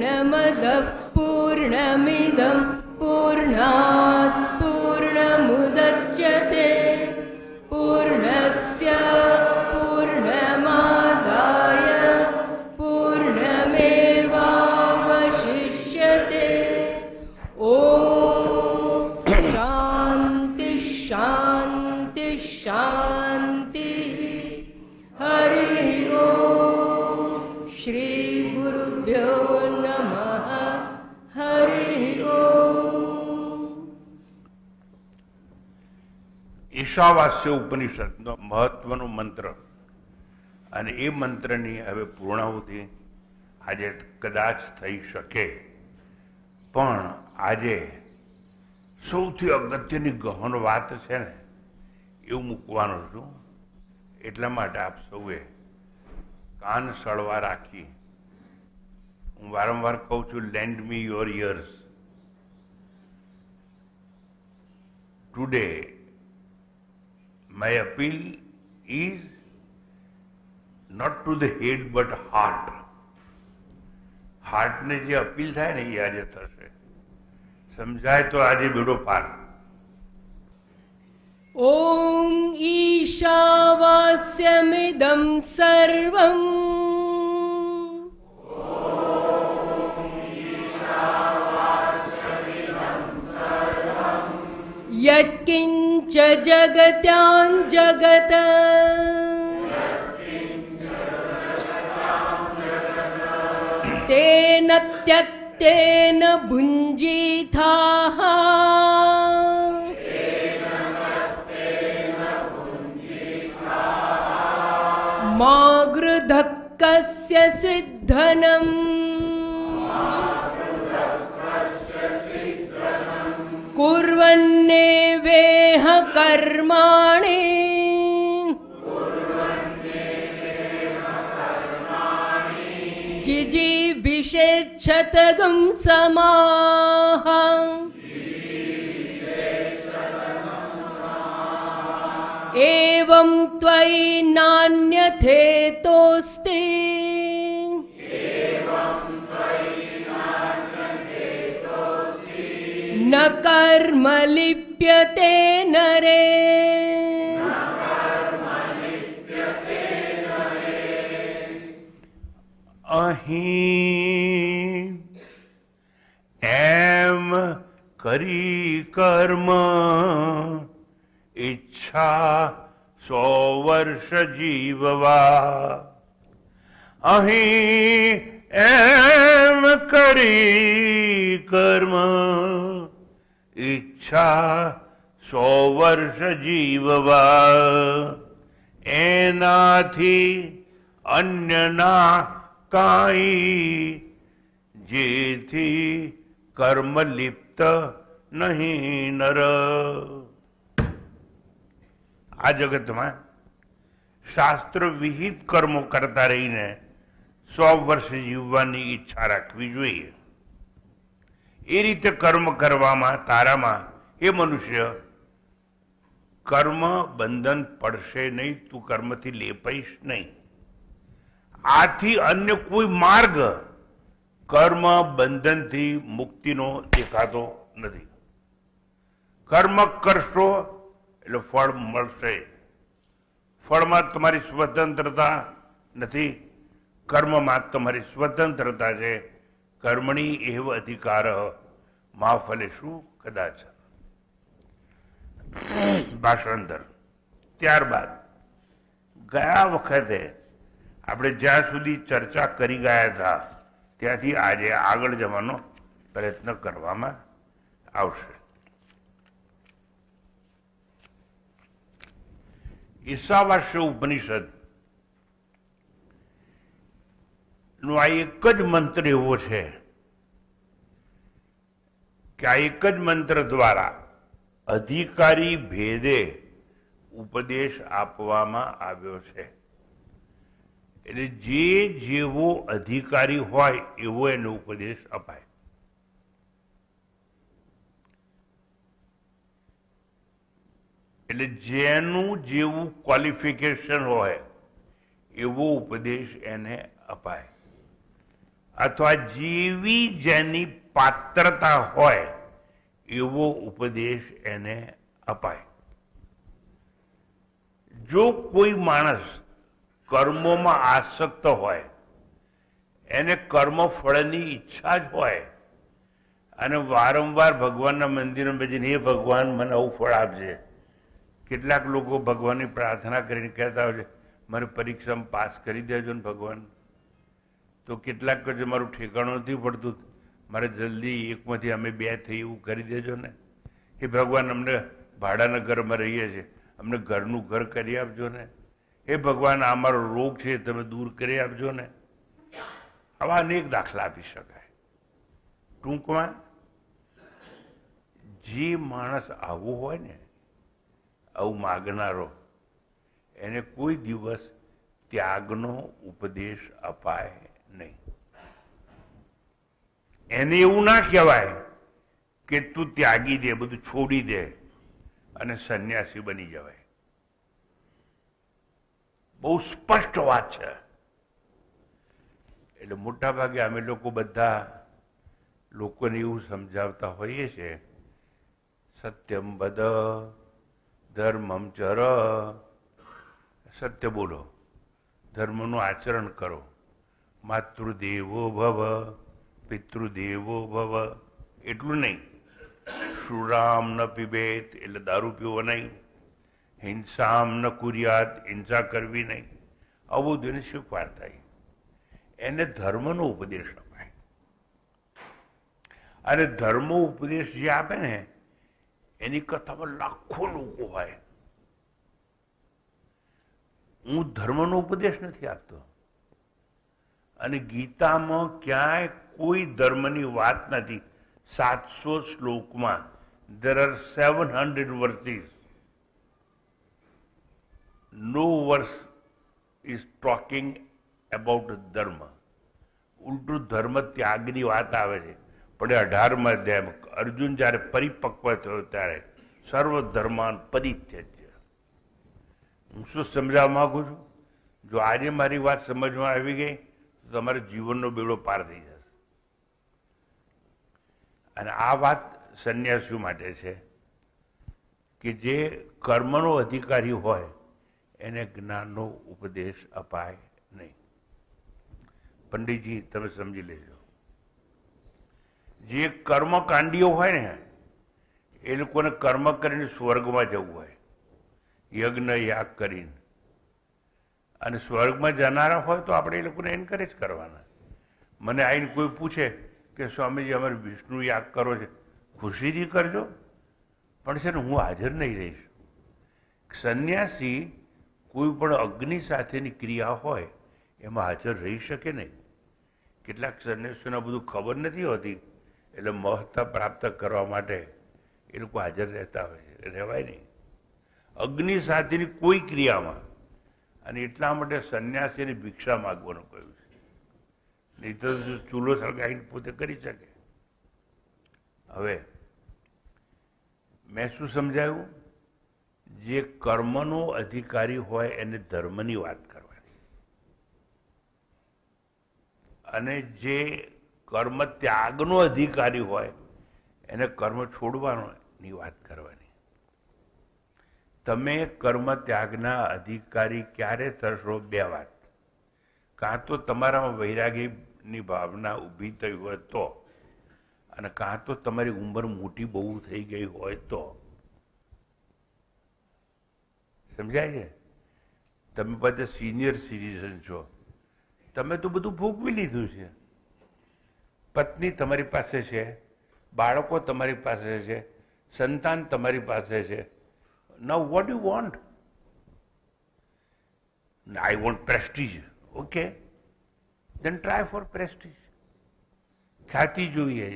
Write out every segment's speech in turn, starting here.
पूर्णमदः पूर्णमिदं पूर्णात् पूर्णमुदच्यते पूर्णस्य पूर्णमादाय पूर्णमेवावशिष्यते। ॐ शान्ति शान्ति शान्ति। हरि ओम। श्री गुरुभ्यो नमः। हरि ओम। ईशावास्य उपनिषदનો મહત્વનો મંત્ર અને એ મંત્રની હવે પૂર્ણાહુતિ આજે કદાચ થઈ શકે, પણ આજે સૌથી અગત્યની ગહન વાત છે ને એવું મૂકવાનો છું. એટલા માટે આપ સૌએ કાન સળવા રાખી. હું વારંવાર કહું છું, lend me your ears. Today my appeal is not to the head but heart. Heart ને જે અપીલ થાય ને એ આજે થશે. સમજાય તો આજે બેડો પાર. ॐ ईशावास्यमिदं सर्वं यत्किञ्च जगत्यां जगत् तेन त्यक्तेन भुञ्जीथाः मा गृधः कस्य सिद्धनम् कुर्वन्नेवेह कर्माणि जिजीविषेच्छतगं समाः एवं त्वयि नान्यथेतोऽस्ति न कर्म लिप्यते नरे। અહીં એમ કરી કર્મ ઈચ્છા 100 વર્ષ જીવવા. અહીં એમ કરી કર્મ ઈચ્છા 100 વર્ષ જીવવા. એનાથી અન્યના કાંઈ જેથી કર્મ લિપ્ત નહીં નર. આ જગતમાં શાસ્ત્ર વિહિત કર્મો કરતા રહીને 100 વર્ષ જીવવાની ઈચ્છા રાખવી જોઈએ. એ રીતે કર્મ કરવામાં તારામાં એ મનુષ્ય કર્મ બંધન પડશે નહીં, તું કર્મથી લેપાઈશ નહીં. આથી અન્ય કોઈ માર્ગ કર્મ બંધનથી મુક્તિનો દેખાતો નથી. કર્મ કરશો એટલે ફળ મળશે. ફળમાં તમારી સ્વતંત્રતા નથી, કર્મમાં તમારી સ્વતંત્રતા છે. કર્મણી એવ અધિકાર મા ફલેશુ કદાચ. ભાષાંતર. ત્યારબાદ ગયા વખતે આપણે જ્યાં સુધી ચર્ચા કરી ગયા હતા ત્યાંથી આજે આગળ જવાનો પ્રયત્ન કરવામાં આવશે. ઈશાવાસ્ય ઉપનિષદ નો આ એક જ મંત્ર એવો છે કે આ એક જ મંત્ર દ્વારા અધિકારી ભેદે ઉપદેશ આપવામાં આવ્યો છે. એટલે જે જેવો અધિકારી હોય એવો એનો ઉપદેશ અપાય. એટલે જેનું જેવું ક્વોલિફિકેશન હોય એવો ઉપદેશ એને અપાય. અથવા જેવી જેની પાત્રતા હોય એવો ઉપદેશ એને અપાય. જો કોઈ માણસ કર્મોમાં આસક્ત હોય, એને કર્મફળની ઈચ્છા જ હોય અને વારંવાર ભગવાનના મંદિરમાં બેસીને હે ભગવાન મને આવું ફળ આપજે. કેટલાક લોકો ભગવાનની પ્રાર્થના કરીને કહેતા હોય છે મારી પરીક્ષામાં પાસ કરી દેજો ને ભગવાન. તો કેટલાક કહે છે મારું ઠેકાણું નથી પડતું, મારે જલ્દી એકમાંથી અમે બે થઈ એવું કરી દેજો ને. એ ભગવાન અમને ભાડાના ઘરમાં રહીએ છીએ, અમને ઘરનું ઘર કરી આપજો ને. એ ભગવાન આ મારો રોગ છે તમે દૂર કરી આપજો ને. આવા અનેક દાખલા આપી શકાય. ટૂંકમાં જે માણસ આવો હોય ને, આવું માગનારો, એને કોઈ દિવસ ત્યાગનો ઉપદેશ અપાય નહીં. એને એવું ના કહેવાય કે તું ત્યાગી દે, બધું છોડી દે અને સંન્યાસી બની જવાય. બહુ સ્પષ્ટ વાત છે. એટલે મોટા ભાગે અમે લોકો બધા લોકોને એવું સમજાવતા હોઈએ છીએ સત્યમ વદ ધર્મમ ચર, સત્ય બોલો, ધર્મનું આચરણ કરો, માતૃદેવો ભવ પિતૃદેવો ભવ. એટલું નહીં, શુરામ ન પીબેત એટલે દારૂ પીવો નહીં, હિંસામ ન કુર્યાત હિંસા કરવી નહીં. આવું બધું શીખવાડતા. એને ધર્મનો ઉપદેશ અપાય. અને ધર્મ ઉપદેશ જે આપે ને એની કથામાં લાખો લોકો હોય. હું ધર્મનો ઉપદેશ નથી આપતો, અને ગીતામાં ક્યાંય કોઈ ધર્મની વાત નથી. 700 શ્લોકમાં there are 700 verses. No verse is talking about dharma. ઉલટું ધર્મ ત્યાગની વાત આવે છે. પણ 18મા અધ્યાયમાં અર્જુન જ્યારે પરિપક્વ થયો ત્યારે સર્વ ધર્માન પરિત્યજ્ય. હું શું સમજાવવા માંગુ છું? જો આજે મારી વાત સમજમાં આવી ગઈ તો તમારા જીવનનો બેડો પાર થઈ જશે. અને આ વાત સંન્યાસીઓ માટે છે કે જે કર્મનો અધિકારી હોય એને જ્ઞાનનો ઉપદેશ અપાય નહીં. પંડિતજી તમે સમજી લેજો. જે કર્મકાંડીઓ હોય ને એ લોકોને કર્મ કરીને સ્વર્ગમાં જવું હોય, યજ્ઞ યાગ કરીને, અને સ્વર્ગમાં જનારા હોય તો આપણે એ લોકોને એન્કરેજ કરવાના. મને આવીને કોઈ પૂછે કે સ્વામીજી અમારે વિષ્ણુ યાગ કરો છે, ખુશીથી કરજો, પણ છે ને હું હાજર નહીં રહીશ. સંન્યાસી કોઈ પણ અગ્નિ સાથેની ક્રિયા હોય એમાં હાજર રહી શકે નહીં. કેટલાક સંન્યાસીઓને બધું ખબર નથી હોતી, એટલે મહત્તા પ્રાપ્ત કરવા માટે એ લોકો હાજર રહેતા હોય છે. રહેવાય નહીં અગ્નિ સાથેની કોઈ ક્રિયામાં. અને એટલા માટે સંન્યાસીને ભિક્ષા માગવાનું કહ્યું છે. નહીં તો ચૂલો સળગાવીને પોતે કરી શકે. હવે મેં શું સમજાયું? જે કર્મનો અધિકારી હોય એને ધર્મની વાત કરવાની, અને જે કર્મ ત્યાગનો અધિકારી હોય એને કર્મ છોડવાની વાત કરવાની. તમે કર્મ ત્યાગના અધિકારી ક્યારે થશો? બે વાત. કાં તો તમારામાં વૈરાગીની ભાવના ઊભી થઈ હોય તો, અને કાં તો તમારી ઉંમર મોટી બહુ થઈ ગઈ હોય તો. સમજાય છે? તમે બધા સિનિયર સિટીઝન છો, તમે તો બધું ભોગવી લીધું છે. પત્ની તમારી પાસે છે, બાળકો તમારી પાસે છે, સંતાન તમારી પાસે છે. Now what do you want? I want prestige. Okay, then try for prestige. ખ્યાતિ જોઈએ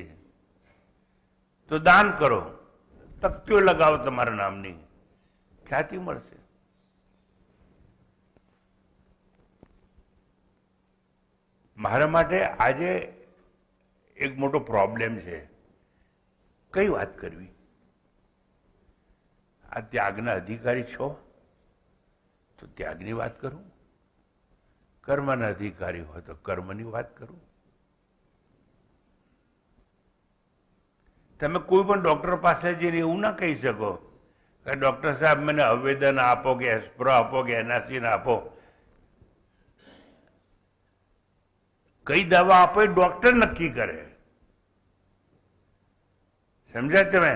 તો દાન કરો, તકતીઓ લગાવો તમારા નામની, ખ્યાતિ મળશે. મારા માટે આજે એક મોટો પ્રોબ્લેમ છે. કઈ વાત કરવી? આ ત્યાગના અધિકારી છો તો ત્યાગની વાત કરું, કર્મના અધિકારી હોય તો કર્મની વાત કરું. તમે કોઈ પણ ડૉક્ટર પાસે જઈને એવું ના કહી શકો કે ડૉક્ટર સાહેબ મને આવેદન આપો કે એસ્પ્રો આપો કે એનાસિન આપો. કઈ દવા આપો એ ડૉક્ટર નક્કી કરે. સમજ્યા તમે?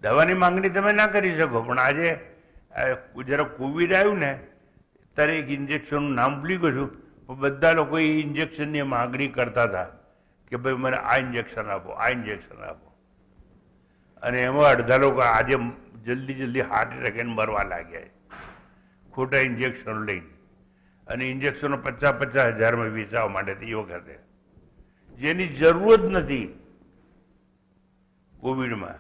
દવાની માંગણી તમે ના કરી શકો. પણ આજે જરા કોવિડ આવ્યું ને ત્યારે એક ઇન્જેક્શનનું નામ ભૂલી ગયો છું, પણ બધા લોકો એ ઇન્જેક્શનની માંગણી કરતા હતા કે ભાઈ મને આ ઇન્જેક્શન આપો, આ ઇન્જેક્શન આપો. અને એમાં અડધા લોકો આજે જલ્દી હાર્ટ એટેક મરવા લાગ્યા ખોટા ઇન્જેક્શનો લઈને. અને ઇન્જેક્શનો 50,000 વેચાવા માટે એ વખતે જેની જરૂર જ નથી કોવિડમાં.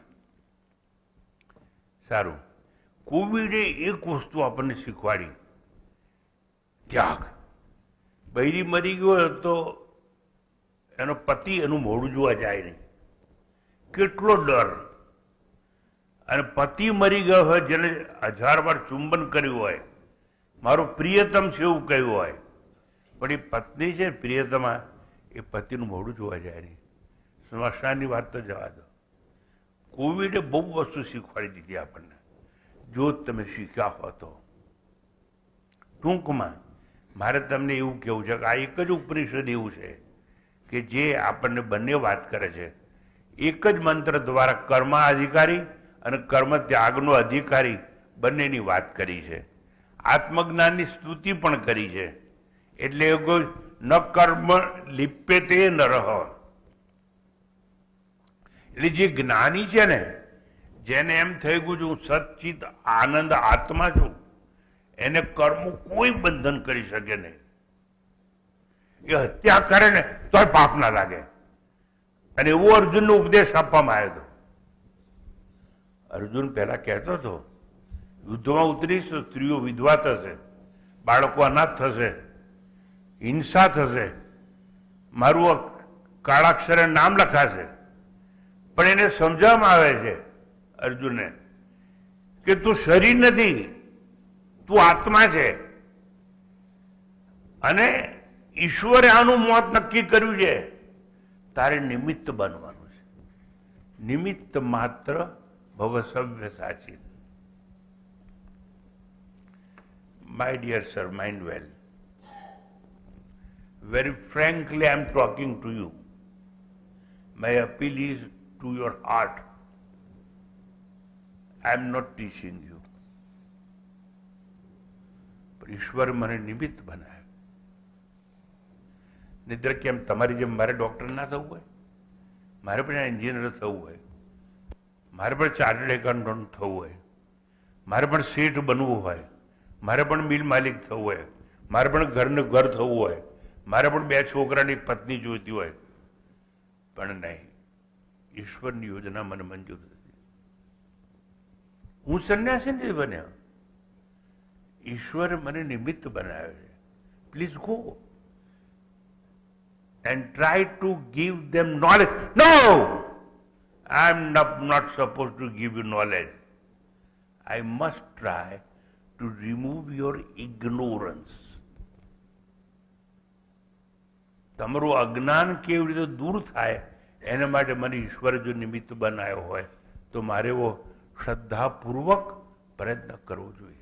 સારું, કોવિડે એક વસ્તુ આપણને શીખવાડી, ત્યાગ. બૈરી મરી ગયો તો એનો પતિ એનું મોઢું જોવા જાય નહીં, કેટલો ડર. અને પતિ મરી ગયો હોય, જેને 1000 વાર ચુંબન કર્યું હોય, મારો પ્રિયતમ છે એવું કહ્યું હોય, પણ એ પત્ની છે પ્રિયતમા, એ પતિનું મોઢું જોવા જાય નહીં. સ્મશાનની વાત તો જવા દો. કોવિડે બહુ વસ્તુ શીખવાડી દીધી આપણને, જો તમે શીખ્યા હો તો. ટૂંકમાં મારે તમને એવું કહેવું છે કે આ એક જ ઉપનિષદ એવું છે કે જે આપણને બંને વાત કરે છે. એક જ મંત્ર દ્વારા કર્માધિકારી અને કર્મ ત્યાગનો અધિકારી બંનેની વાત કરી છે. આત્મજ્ઞાનની સ્તુતિ પણ કરી છે. એટલે ન કર્મ લિપ્યતે નરઃ. એટલે જે જ્ઞાની છે ને, જેને એમ થઈ ગયું છે હું સચ્ચિત આનંદ આત્મા છું, એને કર્મ કોઈ બંધન કરી શકે નહીં. એ હત્યા કરે ને તોય પાપ ના લાગે. અને એવો અર્જુનનો ઉપદેશ આપવામાં આવ્યો હતો. અર્જુન પહેલા કહેતો હતો યુદ્ધમાં ઉતરીશ તો સ્ત્રીઓ વિધવા થશે, બાળકો અનાથ થશે, હિંસા થશે, મારું કાળાક્ષરે નામ લખાશે. પણ એને સમજવામાં આવે છે અર્જુનને કે તું શરીર નથી, તું આત્મા છે. અને ઈશ્વરે આનું મોત નક્કી કર્યું છે, તારે નિમિત્ત બનવાનું છે. નિમિત્ત માત્ર ભવ સવ્ય સાચી. My dear sir, mind well. Very frankly, I am talking to you. My appeal is to your heart. I am not teaching you. પણ ઈશ્વર મને નિમિત્ત બનાવ્યો. નિદ્ર કેમ તમારી જેમ મારે ડોક્ટર ના થવું હોય, મારે પણ એન્જિનિયર થવું હોય, મારે પણ ચાર્ટર્ડ એકાઉન્ટન્ટ થવું હોય, મારે પણ શેઠ બનવું હોય, મારે પણ મિલ માલિક થવું હોય, મારે પણ ઘરનું ઘર થવું હોય, મારે પણ 2 છોકરાની પત્ની જોઈતી હોય. પણ નહીં, ઈશ્વરની યોજના મને મંજૂર નથી. હું સંન્યાસી નથી બન્યો, ઈશ્વરે મને નિમિત્ત બનાવ્યો છે. Please go and try to give them knowledge. No! I am not supposed to give you knowledge. I must try to remove your ignorance. તમારું અજ્ઞાન કેવી રીતે દૂર થાય એના માટે મને ઈશ્વરે જો નિમિત્ત બનાવ્યો હોય તો મારે એવો શ્રદ્ધાપૂર્વક પ્રયત્ન કરવો જોઈએ.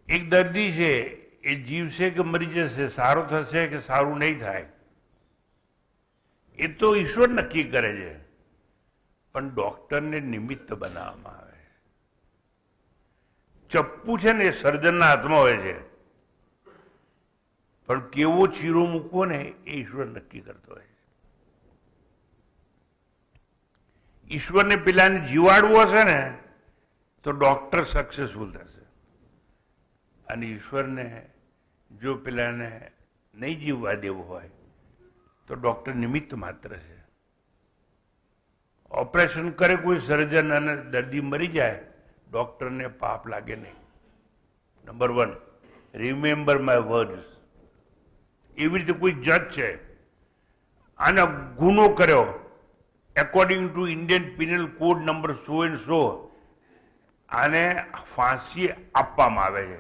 એક દર્દી છે, એ જીવશે કે મરી જશે, સારું થશે કે સારું નહીં થાય, એ તો ઈશ્વર નક્કી કરે છે. પણ ડોક્ટરને નિમિત્ત બનાવવામાં આવે. ચપ્પુ છે ને એ સર્જનના હાથમાં હોય છે, પણ કેવો ચીરો મૂકવો ને એ ઈશ્વર નક્કી કરતો હોય છે. ઈશ્વરને પેલાને જીવાડવું હશે ને તો ડોક્ટર સક્સેસફુલ થશે. અને ઈશ્વરને જો પેલાને નહીં જીવવા દેવું હોય તો ડોક્ટર નિમિત્ત માત્ર છે. ઓપરેશન કરે કોઈ સર્જન અને દર્દી મરી જાય, ડોક્ટરને પાપ લાગે નહીં. Number 1, remember my words. એવી રીતે કોઈ જજ છે, આને ગુનો કર્યો, according to Indian penal code number so and so આને ફાંસી આપવામાં આવે છે.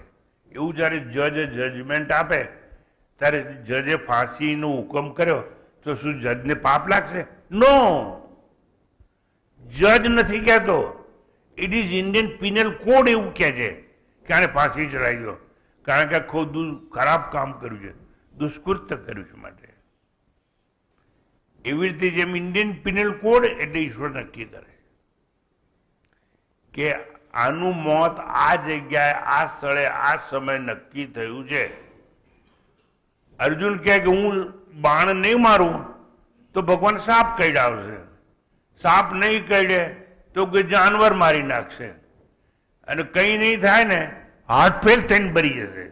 એવું જ્યારે જજ જજમેન્ટ આપે ત્યારે જજે ફાંસીનો હુકમ કર્યો તો શું જજને પાપ લાગશે? નો, જજ નથી કહેતો. It is Indian penal code એવું કહે છે કે આને ફાંસી ચડાવી દો, કારણ કે આખું ખરાબ કામ કર્યું છે, દુષ્કૃત્ય કર્યું છે માટે. એવી રીતે જેમ ઇન્ડિયન પિનલ કોડ એટલે ઈશ્વર નક્કી કરે કે આનું મોત આ જગ્યાએ, આ સ્થળે, આ સમય નક્કી થયું છે. અર્જુન કહે કે હું બાણ નહીં મારું તો ભગવાન સાપ કરડાવશે, સાપ નહીં કરડે તો કોઈ જાનવર મારી નાખશે, અને કંઈ નહીં થાય ને હાથ ફેલ થઈને ભરી જશે,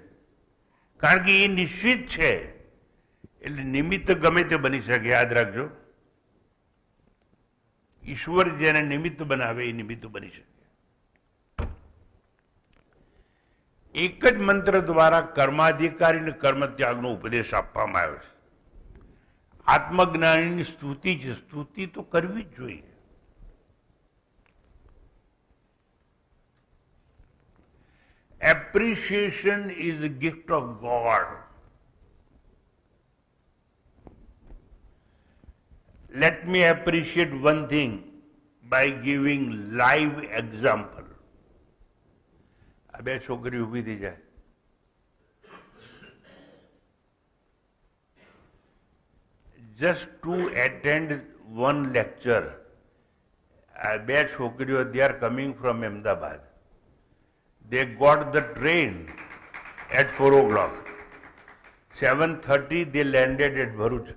કારણ કે એ નિશ્ચિત છે. એટલે નિમિત્ત ગમે તે બની શકે, યાદ રાખજો. ઈશ્વર જેને નિમિત્ત બનાવે એ નિમિત્ત બની શકે. એક જ મંત્ર દ્વારા કર્માધિકારી અને કર્મ ત્યાગનો ઉપદેશ આપવામાં આવ્યો છે. આત્મજ્ઞાનીની સ્તુતિ છે, સ્તુતિ તો કરવી જ જોઈએ. Appreciation is a gift of God. Let me appreciate one thing by giving live example. આ બે છોકરી ઊભી થઈ જાય. Just to attend one lecture. આ બે છોકરીઓ, they are coming from Ahmedabad. They got the train at 4 o'clock. 7:30 they landed at Bharuch.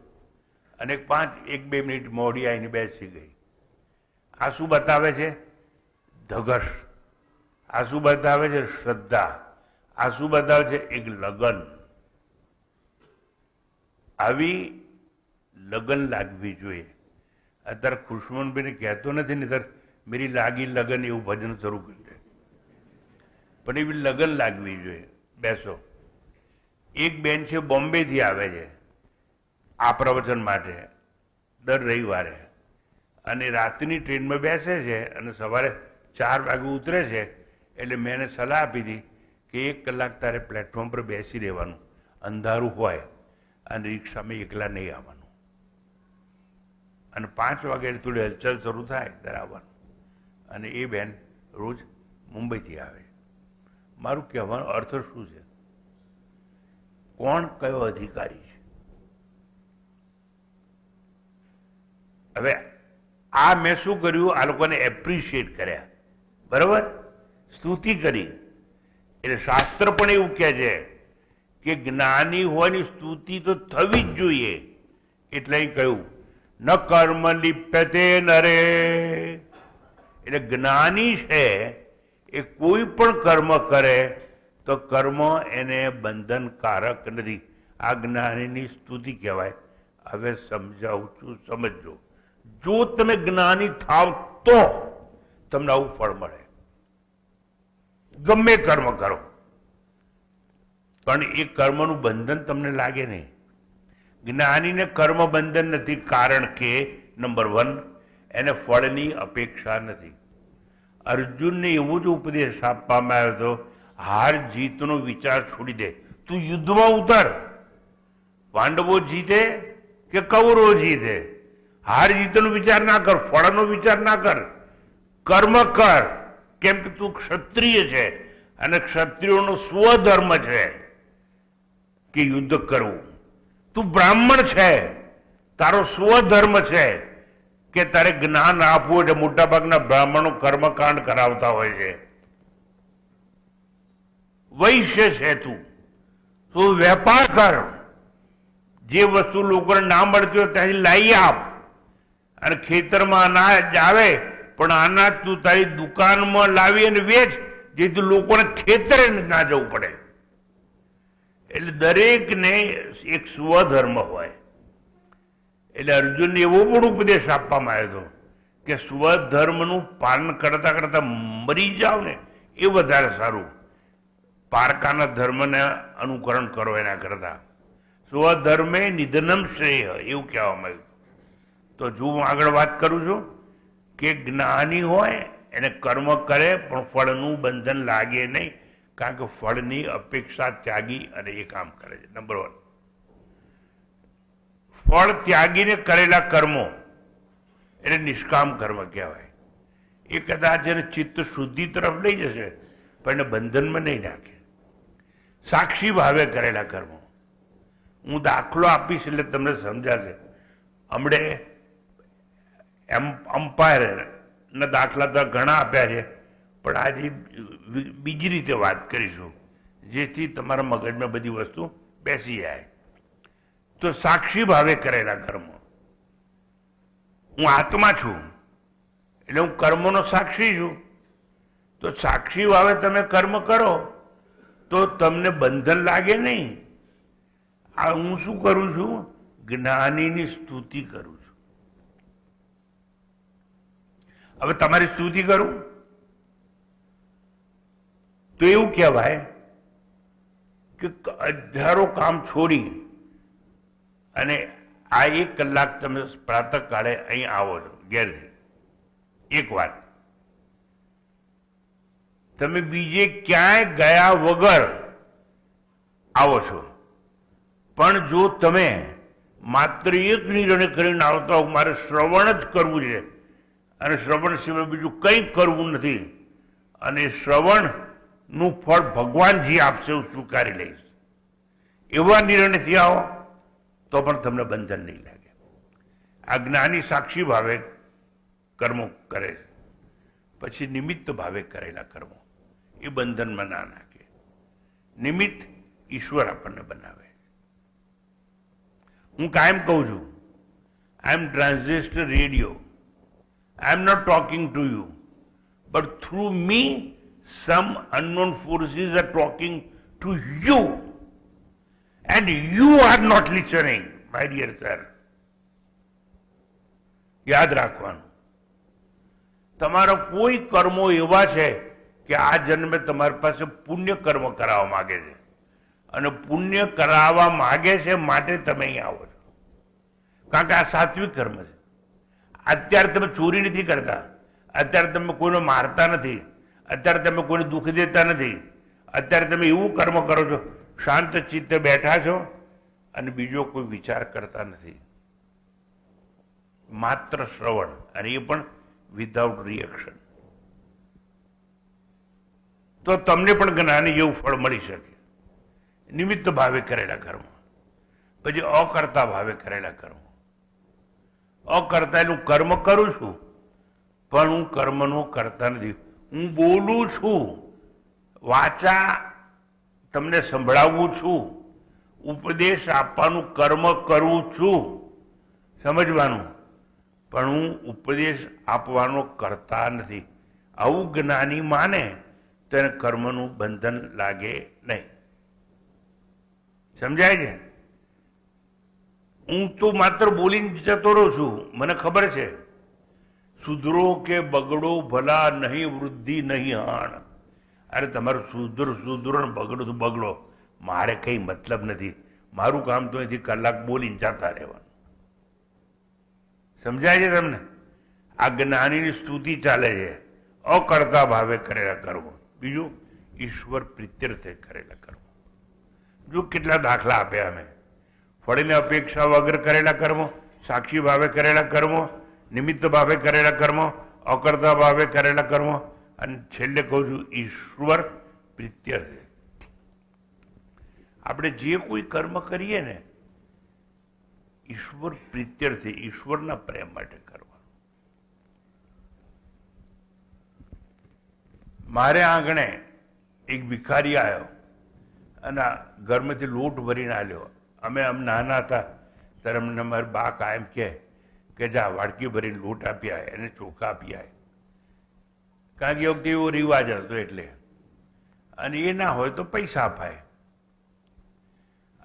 અને 1-2 મિનિટ મોડી આવીને બેસી ગઈ. આ શું બતાવે છે? ધગશ. આ શું બતાવે છે? શ્રદ્ધા. આ શું બતાવે છે? એક લગન. આવી લગન લાગવી જોઈએ. અત્યારે ખુશમનભાઈને કહેતો નથી ને, ત્યારે મેરી લાગી લગન એવું ભજન શરૂ કરી દે, પણ એવી લગન લાગવી જોઈએ. બેસો. એક બેન છે, બોમ્બેથી આવે છે આ પ્રવચન માટે દર રવિવારે, અને રાતની ટ્રેનમાં બેસે છે અને સવારે 4 વાગે ઉતરે છે. એટલે મેં એને સલાહ આપી હતી કે 1 કલાક તારે પ્લેટફોર્મ પર બેસી રહેવાનું, અંધારું હોય, અને રિક્ષામાં એકલા નહીં આવવાનું, અને 5 વાગે થોડી હલચલ શરૂ થાય ત્યારે આવવાનું. અને એ બેન રોજ મુંબઈથી આવે. મારું કહેવાનો અર્થ શું છે? કોણ કયો અધિકારી છે? હવે આ મેં શું કર્યું? આ લોકોને એપ્રિશિએટ કર્યા, બરાબર, સ્તુતિ કરી. એટલે શાસ્ત્ર પણ એવું કહે છે કે જ્ઞાની હોવાની સ્તુતિ તો થવી જ જોઈએ. એટલે અહીં કહ્યું ન કર્મ લિપ્યતે નરે. એટલે જ્ઞાની છે એ કોઈ પણ કર્મ કરે તો કર્મ એને બંધનકારક નથી. આ જ્ઞાનીની સ્તુતિ કહેવાય. હવે સમજાવું છું, સમજજો. જો તમે જ્ઞાની થાવ તો તમને આવું ફળ મળે. ગમે કર્મ કરો, પણ એ કર્મનું બંધન તમને લાગે નહીં. જ્ઞાનીને કર્મ બંધન નથી, કારણ કે નંબર 1 એને ફળની અપેક્ષા નથી. અર્જુનને એવો જ ઉપદેશ આપવામાં આવ્યો હતો, હાર જીતનો વિચાર છોડી દે, તું યુદ્ધમાં ઉતર. પાંડવો જીતે કે કૌરવો જીતે, હાર જીતનો વિચાર ના કર, ફળનો વિચાર ના કર, કર્મ કર. કેમ કે તું ક્ષત્રિય છે, અને ક્ષત્રિયોનો સ્વધર્મ છે કે યુદ્ધ કરવું. તું બ્રાહ્મણ છે, તારો સ્વધર્મ છે કે તારે જ્ઞાન આપવું. એટલે મોટાભાગના બ્રાહ્મણો કર્મકાંડ કરાવતા હોય છે. વૈશ્ય છે તું વેપાર કર. જે વસ્તુ લોકોને ના મળતી હોય ત્યાંથી લાવી આપ. અને ખેતરમાં અનાજ આવે, પણ અનાજ તું તારી દુકાનમાં લાવી અને વેચ, જેથી લોકોને ખેતરે ના જવું પડે. એટલે દરેકને એક સ્વધર્મ હોય. એટલે અર્જુનને એવો પણ ઉપદેશ આપવામાં આવ્યો હતો કે સ્વધર્મનું પાલન કરતા કરતા મરી જાવ ને એ વધારે સારું. પારકાના ધર્મને અનુકરણ કરો એના કરતા. સ્વધર્મે નિધનમ શ્રેય એવું કહેવામાં આવ્યું. તો જો હું આગળ વાત કરું છું કે જ્ઞાની હોય એને કર્મ કરે પણ ફળનું બંધન લાગે નહીં, કારણ કે ફળની અપેક્ષા ત્યાગી અને એ કામ કરે છે. નંબર 1. ફળ ત્યાગીને કરેલા કર્મો એટલે નિષ્કામ કર્મ કહેવાય. એ કદાચ એને ચિત્ત શુદ્ધિ તરફ લઈ જશે પણ એને બંધનમાં નહીં નાખે. સાક્ષી ભાવે કરેલા કર્મો, હું દાખલો આપીશ એટલે તમને સમજાશે. હમણે અમ્પાયર ના દાખલા તો ઘણા આપ્યા છે, પણ આજે બીજી રીતે વાત કરીશું જેથી તમારા મગજમાં બધી વસ્તુ બેસી જાય. તો સાક્ષી ભાવે કરેલા કર્મો, હું આત્મા છું એટલે હું કર્મોનો સાક્ષી છું. તો સાક્ષી ભાવે તમે કર્મ કરો તો તમને બંધન લાગે નહીં. આ હું શું કરું છું? જ્ઞાનીની સ્તુતિ કરું છું. હવે તમારી સ્તુતિ કરું તો એવું કહેવાય કે હજારો કામ છોડી અને આ 1 કલાક તમે પ્રાતઃકાળે અહીં આવો છો ઘેરથી. એક વાત, તમે બીજે ક્યાંય ગયા વગર આવો છો, પણ જો તમે માત્ર એક નિર્ણય કરીને આવતા હો મારે શ્રવણ જ કરવું છે અને શ્રવણ સિવાય બીજું કંઈ કરવું નથી અને શ્રવણનું ફળ ભગવાનજી આપશે હું સ્વીકારી લઈશ, એવા નિર્ણયથી આવો તો પણ તમને બંધન નહીં લાગે. આ જ્ઞાની સાક્ષી ભાવે કર્મો કરે છે. પછી નિમિત્ત ભાવે કરેલા કર્મો એ બંધનમાં ના નાખે. નિમિત્ત ઈશ્વર આપણને બનાવે. હું કાયમ કહું છું, I am transistor radio. I am not talking to you, but through me, some unknown forces are talking to you, and you are not listening, my dear sir. યાદ રાખવાનું, તમારા કોઈ કર્મો એવા છે કે આ જન્મે તમારી પાસે પુણ્ય કર્મ કરાવવા માંગે છે અને પુણ્ય કરાવવા માંગે છે માટે તમે અહીં આવો છો, કારણ કે આ સાત્વિક કર્મ છે. અત્યારે તમે ચોરી નથી કરતા, અત્યારે તમે કોઈને મારતા નથી, અત્યારે તમે કોઈને દુઃખ દેતા નથી, અત્યારે તમે એવું કર્મ કરો છો, શાંત ચિત્તે બેઠા છો અને બીજો કોઈ વિચાર કરતા નથી, માત્ર શ્રવણ, અને એ પણ વિધાઉટ રિએક્શન. તો તમને પણ જ્ઞાની જેવું ફળ મળી શકે. નિમિત્ત ભાવે કરેલા કર્મ. પછી અકર્તા ભાવે કરેલા કર્મ. અકર્તા એનું કર્મ કરું છું પણ હું કર્મનો કરતા નથી. હું બોલું છું, વાચા તમને સંભળાવું છું, ઉપદેશ આપવાનું કર્મ કરું છું, સમજવાનું, પણ હું ઉપદેશ આપવાનો કરતા નથી. આવું જ્ઞાની માને તો એને કર્મનું બંધન લાગે નહીં. સમજાય છે? હું તો માત્ર બોલીને જતો રહું છું, મને ખબર છે સુધરો કે બગડો ભલા નહીં વૃદ્ધિ નહીં હાણ. અરે તમારું સુધરો ને બગડો તો બગડો, મારે કઈ મતલબ નથી. મારું કામ તો અહીંથી કલાક બોલીને જતા રહેવાનું. સમજાય છે તમને? આ જ્ઞાનીની સ્તુતિ ચાલે છે. અકર્તા ભાવે કરેલા કર્મો. બીજું ઈશ્વર પ્રીત્યર્થે કરેલા કર્મો. જો કેટલા દાખલા આપ્યા અમે. ફળની અપેક્ષા વગર કરેલા કર્મો, સાક્ષી ભાવે કરેલા કર્મો, નિમિત્ત ભાવે કરેલા કર્મો, અકર્તા ભાવે કરેલા કર્મો, અને છેલ્લે કહું છું ઈશ્વર પ્રીત્યર્થે. આપણે જે કોઈ કર્મ કરીએ ને ઈશ્વર પ્રીત્યર્થે, ઈશ્વરના પ્રેમ માટે કરવા. મારે આંગણે એક ભિખારી આવ્યો અને ઘરમાંથી લોટ ભરીને આવ્યો. અમે નાના હતા ત્યારે અમને મારા બા કાયમ કે જા વાડકી ભરીને લોટ આપી આવે, એને ચોખા આપી આવે, કારણ કે એ વખતે એવો રિવાજ હતો એટલે. અને એ ના હોય તો પૈસા અપાય,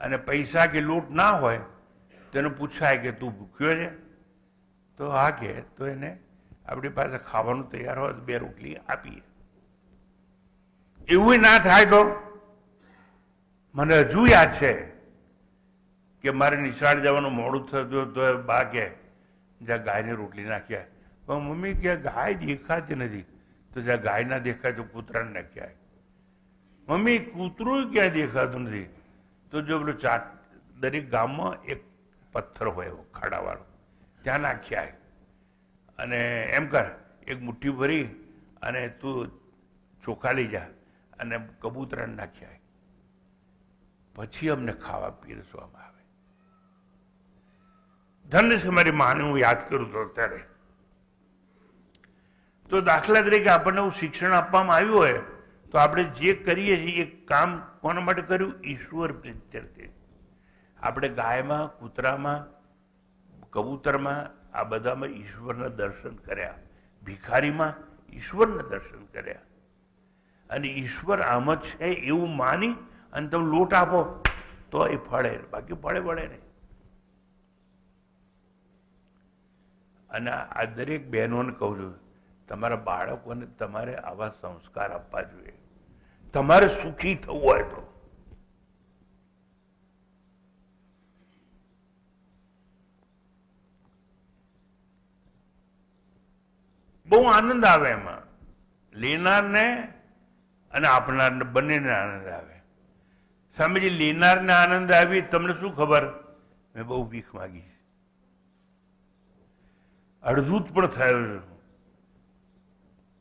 અને પૈસા કે લોટ ના હોય તો એને પૂછાય કે તું ભૂખ્યો છે? તો હા કે તો એને આપણી પાસે ખાવાનું તૈયાર હોય તો 2 રોટલી આપીએ. એવું ના થાય તો મને હજુ યાદ છે કે મારે નિશાળ જવાનું મોડું થતું તો બા કે જ્યાં ગાયને રોટલી નાખ્યા, પણ મમ્મી કે ગાય દેખાતી નથી. તો જ્યાં ગાય ના દેખાય તો કૂતરાને નાખ્યા. મમ્મી કૂતરું ક્યાં દેખાતું નથી? તો જો પેલું દરેક ગામમાં એક પથ્થર હોય એવો ખાડાવાળો, ત્યાં નાખ્યા અને એમ કર એક મુઠ્ઠી ભરી અને તું ચોખા લઈ જા અને કબૂતરાને નાખ્યા, પછી અમને ખાવા પીરસવામાં આવે. ધન્ય છે મારી માને હું યાદ કરું તો અત્યારે. તો દાખલા તરીકે આપણને શિક્ષણ આપવામાં આવ્યું હોય તો આપણે જે કરીએ છીએ એ કામ કોના માટે કર્યું? ઈશ્વર પ્રીત્યર્થે. આપણે ગાયમાં, કૂતરામાં, કબૂતરમાં, આ બધામાં ઈશ્વરના દર્શન કર્યા, ભિખારીમાં ઈશ્વરના દર્શન કર્યા. અને ઈશ્વર આમ જ છે એવું માની અને તમે લોટ આપો તો એ ફળે, બાકી ફળે વળે નહીં. અને આ દરેક બહેનોને કહું છું, તમારા બાળકોને તમારે આવા સંસ્કાર આપવા જોઈએ, તમારે સુખી થવું હોય તો. બહુ આનંદ આવે એમાં, લેનારને અને આપનારને બંનેને આનંદ આવે. સ્વામીજી, લેનારને આનંદ આવી, તમને શું ખબર? મેં બહુ ભીખ માગી, અડધૂત પણ થયો છું.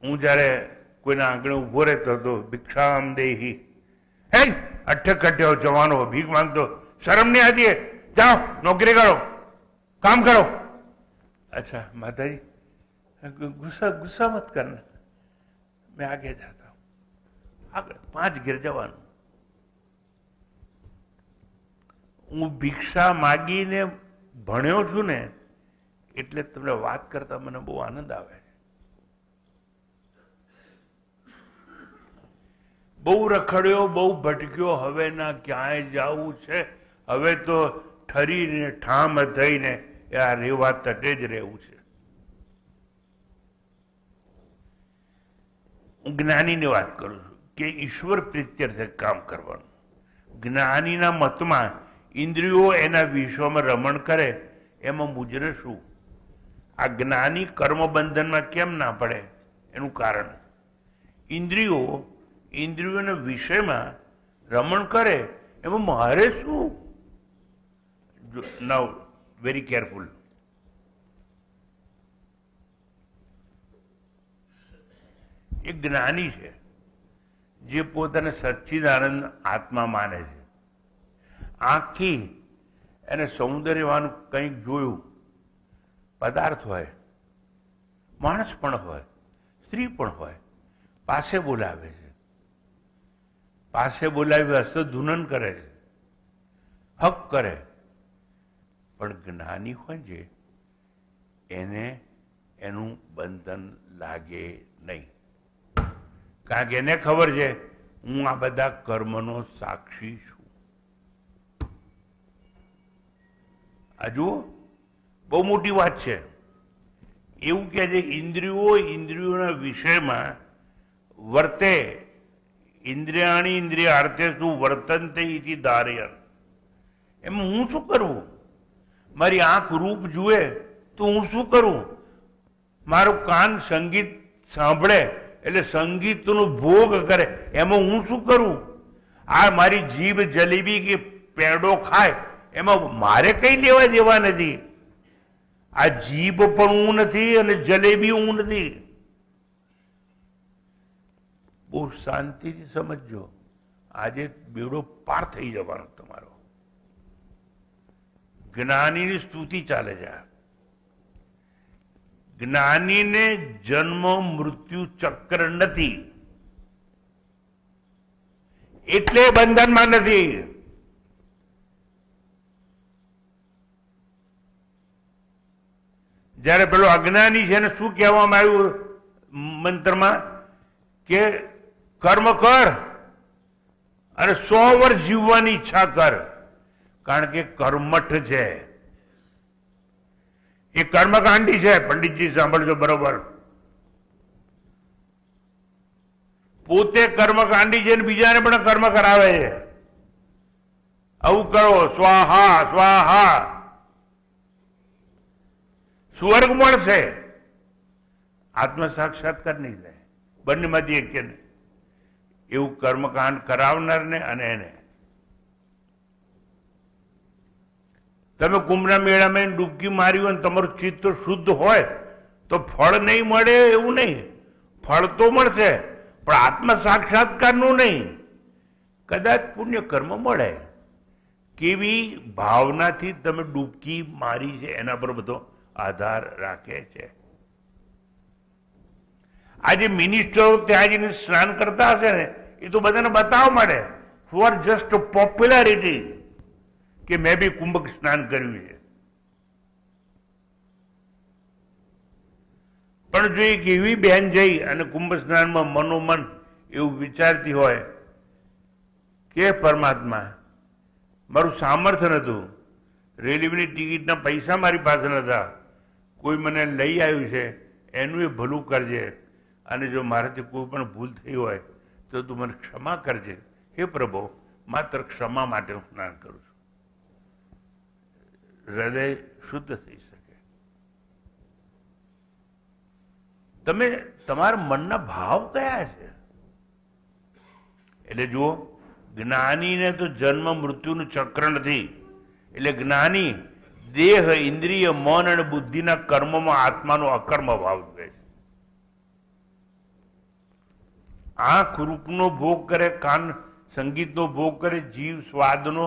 હું જયારે કોઈના આંગણે ઉભો રહેતો હતો, ભિક્ષામ દેહી, હે અઠ્ઠે કટ્યો જવાનો ભીખ માંગતો, શરમ નહીં આતી? જાઓ નોકરી કરો, કામ કરો. અચ્છા માતાજી, ગુસ્સા મત કરના, મેં આગે જાતા હું, આગળ 5 ઘેર જવાનું. હું ભિક્ષા માગીને ભણ્યો છું ને, એટલે તમને વાત કરતા મને બહુ આનંદ આવે. બહુ રખડ્યો, બહુ ભટક્યો, હવે ના ક્યાંય જવું છે. હવે તો ઠરીને ઠામ થઈને આ રેવા તટે જ રહેવું છે. હું જ્ઞાનીની વાત કરું છું કે ઈશ્વર પ્રીત્યર્થે કામ કરવાનું. જ્ઞાનીના મતમાં ઇન્દ્રિયો એના વિશ્વમાં રમણ કરે, એમાં મુજરે શું? આ જ્ઞાની કર્મબંધનમાં કેમ ના પડે? એનું કારણ, ઇન્દ્રિયોના વિષયમાં રમણ કરે, એમાં મારે શું? નાઉ વેરી કેરફુલ. એક જ્ઞાની છે જે પોતાને સચ્ચિદાનંદ આત્મા માને છે. આંખથી એને સૌંદર્યવાન કંઈક જોયું, પદાર્થ હોય, માણસ પણ હોય, સ્ત્રી પણ હોય, પાસે બોલાવે છે, પાસે બોલાવી હસ્તધૂનન કરે છે, હક કરે. પણ જ્ઞાની હોય છે એને એનું બંધન લાગે નહીં, કારણ કે એને ખબર છે હું આ બધા કર્મનો સાક્ષી છું. આ જુઓ, બહુ મોટી વાત છે. એવું કે છે ઇન્દ્રિયોના વિષયમાં વર્તે, ઇન્દ્રિયાણી ઇન્દ્રિયાર્થે શું વર્તનતે ઇતિ ધારયન. એમાં હું શું કરવું? મારી આંખ રૂપ જુએ તો હું શું કરું? મારું કાન સંગીત સાંભળે એટલે સંગીતનો ભોગ કરે, એમાં હું શું કરું? આ મારી જીભ જલેબી કે પેડો ખાય, એમાં મારે કઈ લેવા દેવા નથી. આ જીભ પણ હું નથી અને જલેબી હું નથી. બહુ શાંતિથી સમજજો, આજે બેડો પાર થઈ જવાનો તમારો. જ્ઞાનીની સ્તુતિ ચાલે છે. જ્ઞાનીને જન્મ મૃત્યુ ચક્ર નથી, એટલે બંધનમાં નથી. જયારે પેલો અજ્ઞાની છે એને શું કહેવામાં આવ્યું મંત્રમાં? કે કર્મ કર અને 100 વર્ષ જીવવાની ઈચ્છા કર, કારણ કે કર્મઠ છે, એ કર્મકાંડી છે. પંડિતજી સાંભળજો બરોબર. પોતે કર્મકાંડી છે ને બીજાને પણ કર્મ કરાવે છે. આવું કરો, સ્વાહા સ્વાહા, સ્વર્ગ મળશે, આત્મ સાક્ષાત્કાર નહીં થાય. બંનેમાંથી એક કે એવું કર્મકાંડ કરાવનારને અને એને. તમે કુંભના મેળામાં ડૂબકી મારી હોય ને તમારું ચિત્ત શુદ્ધ હોય તો ફળ નહીં મળે એવું નહીં, ફળ તો મળશે પણ આત્મ સાક્ષાત્કારનું નહીં, કદાચ પુણ્ય કર્મ મળે. કેવી ભાવનાથી તમે ડૂબકી મારી છે એના પર બધો આધાર રાખે છે. આજે મિનિસ્ટરો ત્યાં જઈને સ્નાન કરતા હશે ને એ તો બધાને બતાવવા માંડે ફોર જસ્ટ પોપ્યુલારિટી કે મેં બી કુંભ સ્નાન કર્યું છે. પણ જો એક એવી બહેન જઈ અને કુંભ સ્નાનમાં મનોમન એવું વિચારતી હોય કે પરમાત્મા મારું સામર્થ્ય નહોતું, રેલવેની ટિકિટના પૈસા મારી પાસે નહોતા, કોઈ મને લઈ આવ્યું છે એનું એ ભલું કરજે, અને જો મારાથી કોઈ પણ ભૂલ થઈ હોય તો તું મને ક્ષમા કરજે. હે પ્રભુ, માત્ર ક્ષમા માટે હું સ્નાન કરું છું. હૃદય શુદ્ધ થઈ શકે. તમે તમારા મનના ભાવ કયા છે? એટલે જુઓ, જ્ઞાનીને તો જન્મ મૃત્યુનું ચક્ર નથી. એટલે જ્ઞાની દેહ, ઇન્દ્રિય, મન અને બુદ્ધિના કર્મમાં આત્માનો અકર્મ ભાવ જુએ છે. આંખ રૂપનો ભોગ કરે, કાન સંગીતનો ભોગ કરે, જીવ સ્વાદનો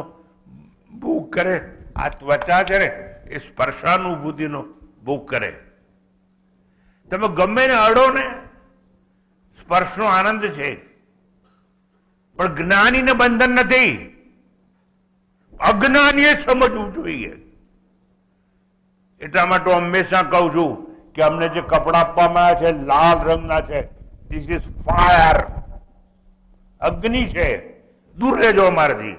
ભોગ કરે, આ ત્વચા છે ને એ સ્પર્શાનુભૂતિનો ભોગ કરે. તમે ગમે ને અડો ને સ્પર્શનો આનંદ છે, પણ જ્ઞાનીને બંધન નથી. અજ્ઞાનીએ સમજવું જોઈએ. એટલા માટે હંમેશા કહું છું કે અમને જે કપડા આપવામાં આવ્યા છે લાલ રંગના છે, ધીસ ઇઝ ફાયર, અગ્નિ છે, દૂર રહેજો અમારાથી.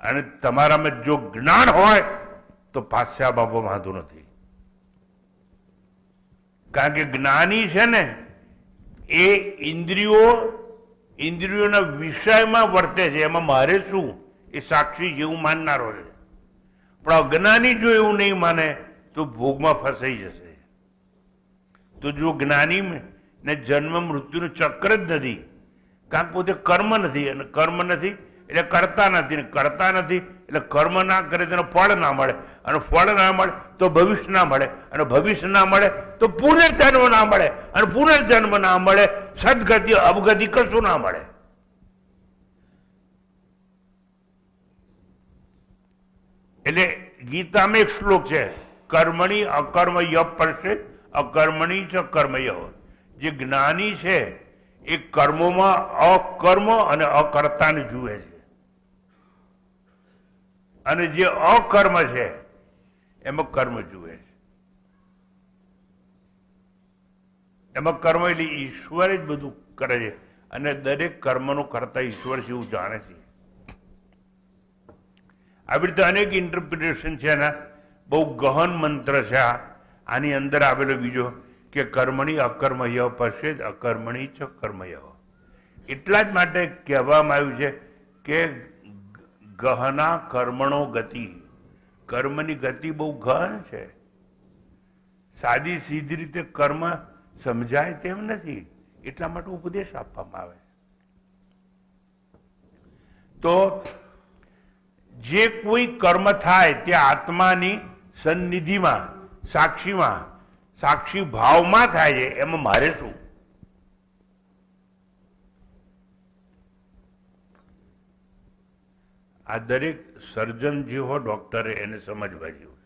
અને તમારામાં જો જ્ઞાન હોય તો પાછા બાબો વાંધો નથી. કારણ કે જ્ઞાની છે ને એ ઇન્દ્રિયોના વિષયમાં વર્તે છે, એમાં મારે શું એ સાક્ષી જેવું માનનારો છે. પણ અજ્ઞાની જો એવું નહીં માને તો ભોગમાં ફસાઈ જશે. તો જો જ્ઞાની ને જન્મ મૃત્યુનું ચક્ર જ નથી, કારણ કે પોતે કર્મ નથી, અને કર્મ નથી એટલે કરતા નથી, ને કરતા નથી એટલે કર્મ ના કરે તેનો ફળ ના મળે, અને ફળ ના મળે તો ભવિષ્ય ના મળે, અને ભવિષ્ય ના મળે તો પુનર્જન્મ ના મળે, અને પુનર્જન્મ ના મળે સદગતિ અવગતિ કશું ના મળે. એટલે ગીતામાં એક શ્લોક છે, કર્મણી અકર્મ ય પડશે અકર્મણી ચ કર્મય. જે જ્ઞાની છે એ કર્મોમાં અકર્મ અને અકર્તાને જુએ છે, અને જે અકર્મ છે એમાં કર્મ જુએ છે. એમાં કર્મ એટલે ઈશ્વર જ બધું કરે છે, અને દરેક કર્મનો કરતા ઈશ્વર છે એવું જાણે છે. આવી રીતે અનેક ઇન્ટરપ્રિટેશન છે એના, બહુ ગહન મંત્ર છે. આની અંદર આવેલો બીજો કે કર્મણી અકર્મય પશ્ચેદ અકર્મણી ચ કર્મય. એટલા જ માટે કહેવામાં આવ્યું છે કે ગહના કર્મણો ગતિ, કર્મની ગતિ બહુ ગહન છે. સાદી સીધી રીતે કર્મ સમજાય તેમ નથી, એટલા માટે ઉપદેશ આપવામાં આવે. તો જે કોઈ કર્મ થાય તે આત્માની સન્નિધિમાં, સાક્ષીમાં, સાક્ષી ભાવમાં થાય છે. એમાં મારે શું? આ દરેક સર્જન જે હોય ડોક્ટરે એને સમજવા જેવું.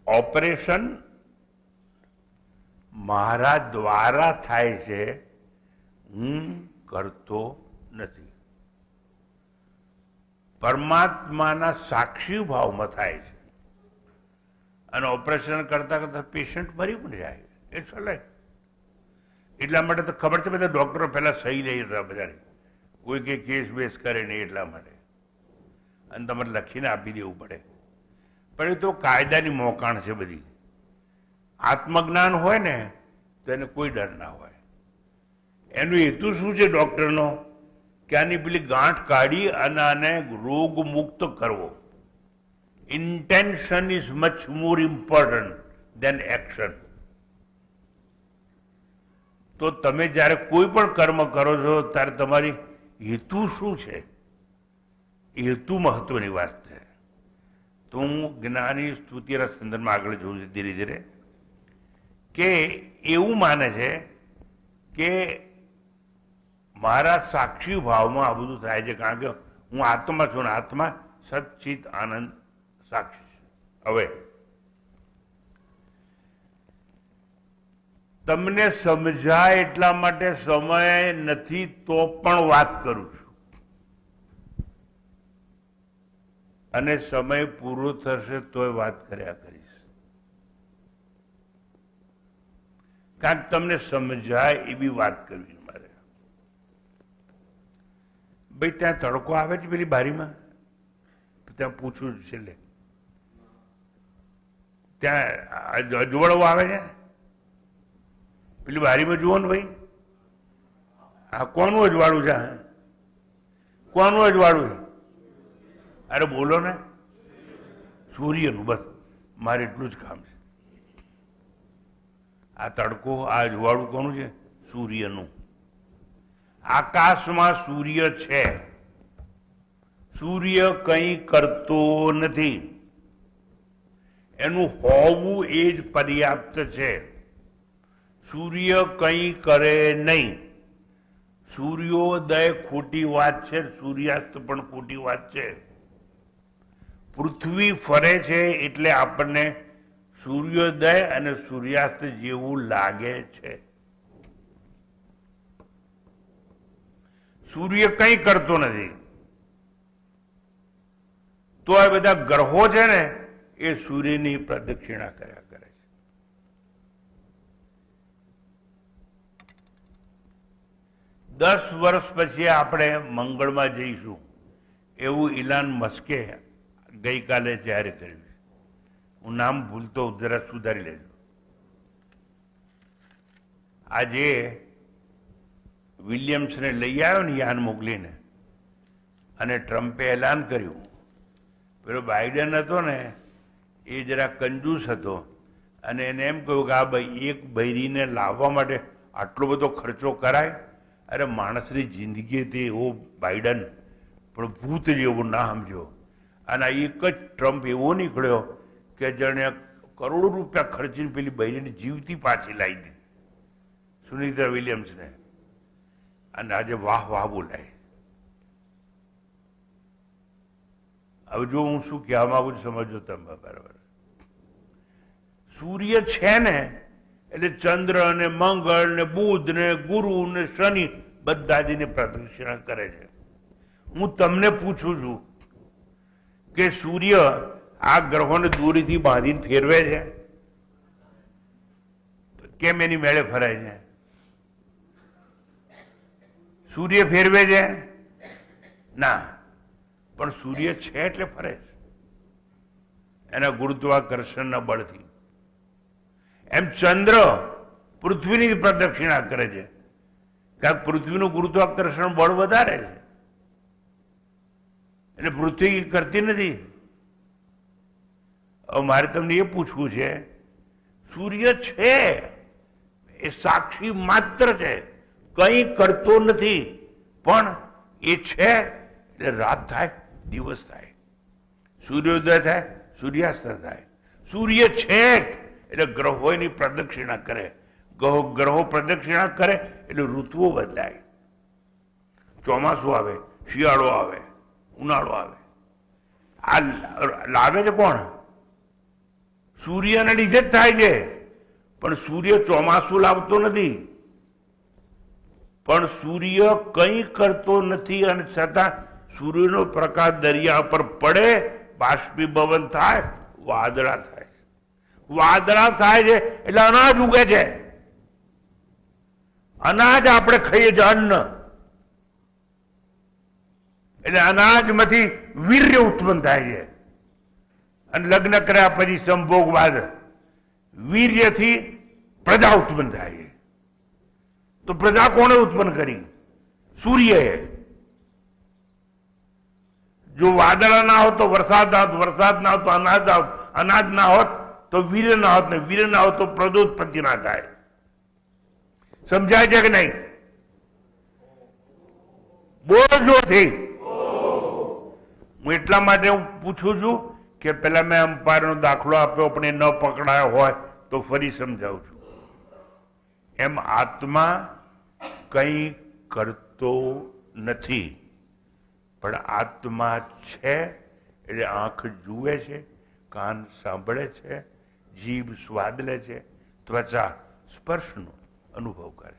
ઓપરેશન મારા દ્વારા થાય છે, હું કરતો નથી. પરમાત્માના સાક્ષી ભાવમાં થાય છે, અને ઓપરેશન કરતા કરતા પેશન્ટ મરી પણ જાય. It's like. એટલા માટે તો ખબર છે બધા ડોક્ટરો પહેલા સહી લઈ હતા બધાની, કોઈ કે કેસ બેસ કરે નહીં એટલા માટે, અને તમારે લખીને આપી દેવું પડે. પણ એ તો કાયદાની મોકાણ છે બધી. આત્મજ્ઞાન હોય ને તો એને કોઈ ડર ના હોય. એનો હેતુ શું છે ડોક્ટરનો? કે આની પેલી ગાંઠ કાઢી અને આને રોગ મુક્ત કરવો. Intention is much more important then action. તો તમે જ્યારે કોઈ પણ કર્મ કરો છો ત્યારે તમારી હેતુ શું છે હેતુ મહત્વની વાત છે. તો હું જ્ઞાની સ્તુતિના સંદર્ભમાં આગળ જોઉં છું ધીરે ધીરે કે એવું માને છે કે મારા સાક્ષી ભાવમાં આ બધું થાય છે, કારણ કે હું આત્મા છું ને આત્મા સચ્ચિત આનંદ સાક્ષી છે. હવે તમને સમજાય એટલા માટે સમય નથી તો પણ વાત કરું છું, અને સમય પૂરો થશે તોય વાત કર્યા કરીશ, કારણ કે તમને સમજાય એવી વાત કરવી મારે. ભાઈ ત્યાં તડકો આવે છે પેલી બારીમાં, ત્યાં પૂછવું જ છેલ્લે, ત્યાં અજવાળો આવે છે પેલી બારીમાં જુઓ ને ભાઈ, આ કોનું અજવાળું છે? કોનું અજવાળું છે? અરે બોલો ને, સૂર્યનું. બસ મારે એટલું જ કામ છે. આ તડકો, આ અજવાળું કોનું છે? સૂર્યનું. આકાશમાં સૂર્ય છે, સૂર્ય કંઈ કરતો નથી, એનું હોવું એ જ પર્યાપ્ત છે. સૂર્ય કંઈ કરે નહીં. સૂર્યોદય ખોટી વાત છે, સૂર્યાસ્ત પણ ખોટી વાત છે. પૃથ્વી ફરે છે એટલે આપણને સૂર્યોદય અને સૂર્યાસ્ત જેવું લાગે છે. સૂર્ય કંઈ કરતો નથી. તો આ બધા ગ્રહો છે ને એ સૂર્યની પ્રદક્ષિણા કર્યા કરે છે. 10 વર્ષ પછી આપણે મંગળમાં જઈશું એવું ઇલાન મસ્કે ગઈકાલે જાહેર કર્યું છે. હું નામ ભૂલતો જરા સુધારી લેજો. આજે વિલિયમ્સને લઈ આવ્યો ને યાન મોકલીને, અને ટ્રમ્પે એલાન કર્યું. પેલો બાઇડન હતો ને એ જરા કંજૂસ હતો, અને એને એમ કહ્યું કે આ ભાઈ એક બૈરીને લાવવા માટે આટલો બધો ખર્ચો કરાય? અરે માણસની જિંદગી તે એવો બાઇડન પણ ભૂત જેવો ના સમજો. અને આ એક જ ટ્રમ્પ એવો નીકળ્યો કે જેણે કરોડો રૂપિયા ખર્ચીને પેલી બૈરીને જીવતી પાછી લાવી દીધી, સુનિતા વિલિયમ્સને. અને આજે વાહ વાહ બોલાય. હવે જો હું શું કહેવા માંગુ છું સમજો તમે બરાબર. સૂર્ય છે ને એટલે ચંદ્ર ને મંગળ ને બુધ ને ગુરુ ને શનિ બધા જ એની પ્રદક્ષિણા કરે છે. હું તમને પૂછું છું કે સૂર્ય આ ગ્રહોને દૂરથી બાંધીને ફેરવે છે? કેમ એની મેળે ફરાય છે? સૂર્ય ફેરવે છે? ના, પણ સૂર્ય છે એટલે ફરે છે એના ગુરુત્વાકર્ષણના બળથી. એમ ચંદ્ર પૃથ્વીની પ્રદક્ષિણા કરે છે, કારણ પૃથ્વીનું ગુરુત્વાકર્ષણ બળ વધારે છે, એટલે પૃથ્વી કરતી નથી. હવે મારે તમને એ પૂછવું છે, સૂર્ય છે એ સાક્ષી માત્ર છે, કંઈ કરતો નથી, પણ એ છે એટલે રાત થાય દિવસ થાય, સૂર્યોદય થાય સૂર્યાસ્ત થાય. સૂર્ય છે એટલે ગ્રહો એની પ્રદક્ષિણા કરે, ગ્રહો પ્રદક્ષિણા કરે એટલે ઋતુઓ બદલાય. ચોમાસું આવે, શિયાળો આવે, ઉનાળો આવે. આ લાવે છે કોણ? સૂર્યને લીધે જ થાય છે. પણ સૂર્ય ચોમાસું લાવતો નથી, પણ સૂર્ય કંઈ કરતો નથી, અને છતાં સૂર્યનો પ્રકાશ દરિયા પર પડે, બાષ્પીભવન થાય, વાદળા થાય. વાદળા થાય છે એટલે અનાજ ઉગે છે. અનાજ આપણે ખાઈએ છીએ, અન્ન. એટલે અનાજમાંથી વીર્ય ઉત્પન્ન થાય છે, અને લગ્ન કર્યા પછી સંભોગ બાદ વીર્યથી પ્રજા ઉત્પન્ન થાય છે. તો પ્રજા કોણે ઉત્પન્ન કરી? સૂર્યએ. જો વાદળા ના હોત તો વરસાદ ના હોત, વરસાદ ના હોત તો અનાજ ના હોત, અનાજ ના હોત તો વીર્ય ના હોત, ને વીર્ય ના હોત તો પ્રજોત્પત્તિ ના થાય. સમજાય છે કે નહીં? બોલ જોરથી. હું એટલા માટે હું પૂછું છું કે પેલા મેં અમ્પાયરનો દાખલો આપ્યો પણ એ ન પકડાયો હોય તો ફરી સમજાવું છું. એમ આત્મા કંઈ કરતો નથી, પણ આત્મા છે એટલે આંખ જુએ છે, કાન સાંભળે છે, જીભ સ્વાદ લે છે, ત્વચા સ્પર્શનો અનુભવ કરે.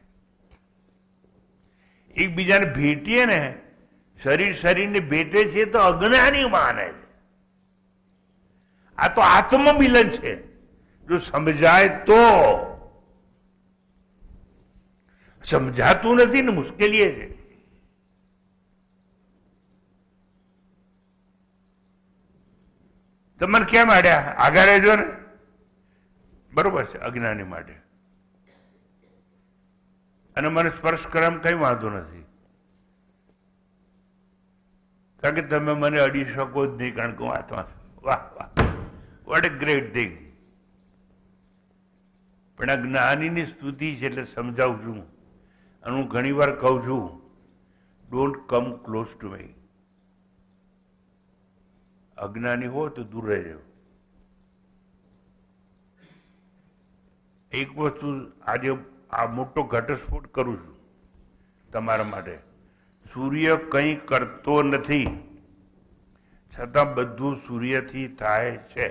એકબીજાને ભેટીએ ને, શરીર શરીરને ભેટે છે તો અજ્ઞાની માને છે. આ તો આત્મમિલન છે. જો સમજાય તો, સમજાતું નથી ને મુશ્કેલી એ છે. તમને કેમ આડ્યા? આગળ રહેજો ને. બરોબર છે, અજ્ઞાની માટે. અને મને સ્પર્શ કરવામાં કઈ વાંધો નથી, કારણ કે તમે મને અડી શકો જ નહીં, કારણ કે હું આત્મા. વાહ વાહ, વોટ એ ગ્રેટ થિંગ. પણ આ જ્ઞાનીની સ્તુતિ છે એટલે સમજાવું છું. અને હું ઘણી વાર કહું છું, don't come close to me. અજ્ઞાની હો તો દૂર રહેજો. એક વસ્તુ આજે આ મોટો ઘટસ્ફોટ કરું છું તમારા માટે. સૂર્ય કંઈ કરતો નથી, છતાં બધું સૂર્યથી થાય છે.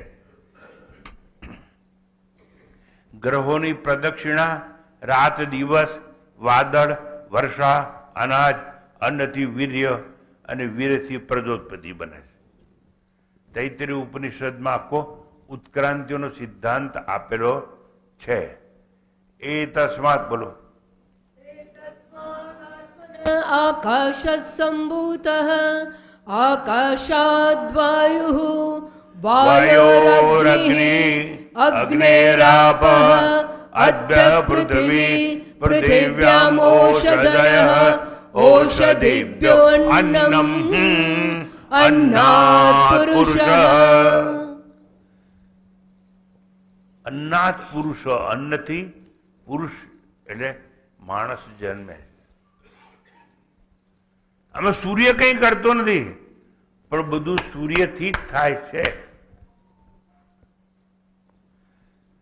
ગ્રહોની પ્રદક્ષિણા, રાત દિવસ, વાદળ, વર્ષા, અનાજ, અન્નથી વીર્ય અને વીર્યથી પ્રજોત્પત્તિ બને છે. તૈત્તરીય ઉપનિષદમાં આખો ઉત્ક્રાંતિનો સિદ્ધાંત આપેલો છે. એ તસ્માત બોલો. આકાશ સંભૂત આકાશાદ્વાયુ વાયોરગ્નિ અગ્નેરાપ અદ્ય પૃથ્વી પૃથિવ્યામ ઓષધયઃ ઓષધિભ્યો અન્નમ અન્નાત પુરુષઃ. અન્નાત પુરુષ, અન્નથી પુરુષ એટલે માણસ જન્મે. આમાં સૂર્ય કંઈ કરતો નથી, પણ બધું સૂર્યથી જ થાય છે.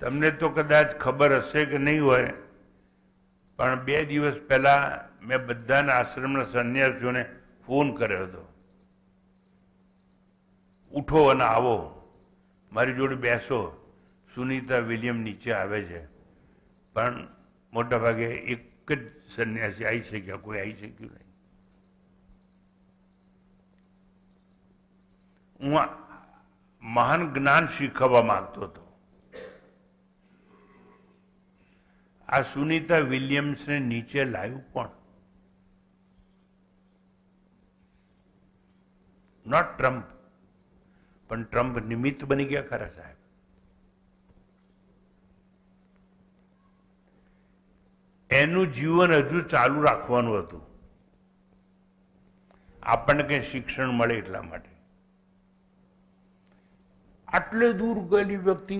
તમને તો કદાચ ખબર હશે કે નહીં હોય, પણ 2 દિવસ પહેલા મેં બધાના આશ્રમના સંન્યાસીઓને ફોન કર્યો હતો, ઉઠો અને આવો, મારી જોડે બેસો. સુનીતા વિલિયમ નીચે આવે છે, પણ મોટા ભાગે એક જ સંન્યાસી આવી શક્યા, કોઈ આવી શક્યું નહીં. હું મહાન જ્ઞાન શીખવવા માંગતો હતો. આ સુનીતા વિલિયમ્સને નીચે લાવ્યું પણ નોટ ટ્રમ્પ, પણ ટ્રમ્પ નિમિત્ત બની ગયા ખરા સાહેબ. એનું જીવન હજુ ચાલુ રાખવાનું હતું, આપણને કંઈ શિક્ષણ મળે એટલા માટે. આટલે દૂર ગયેલી વ્યક્તિ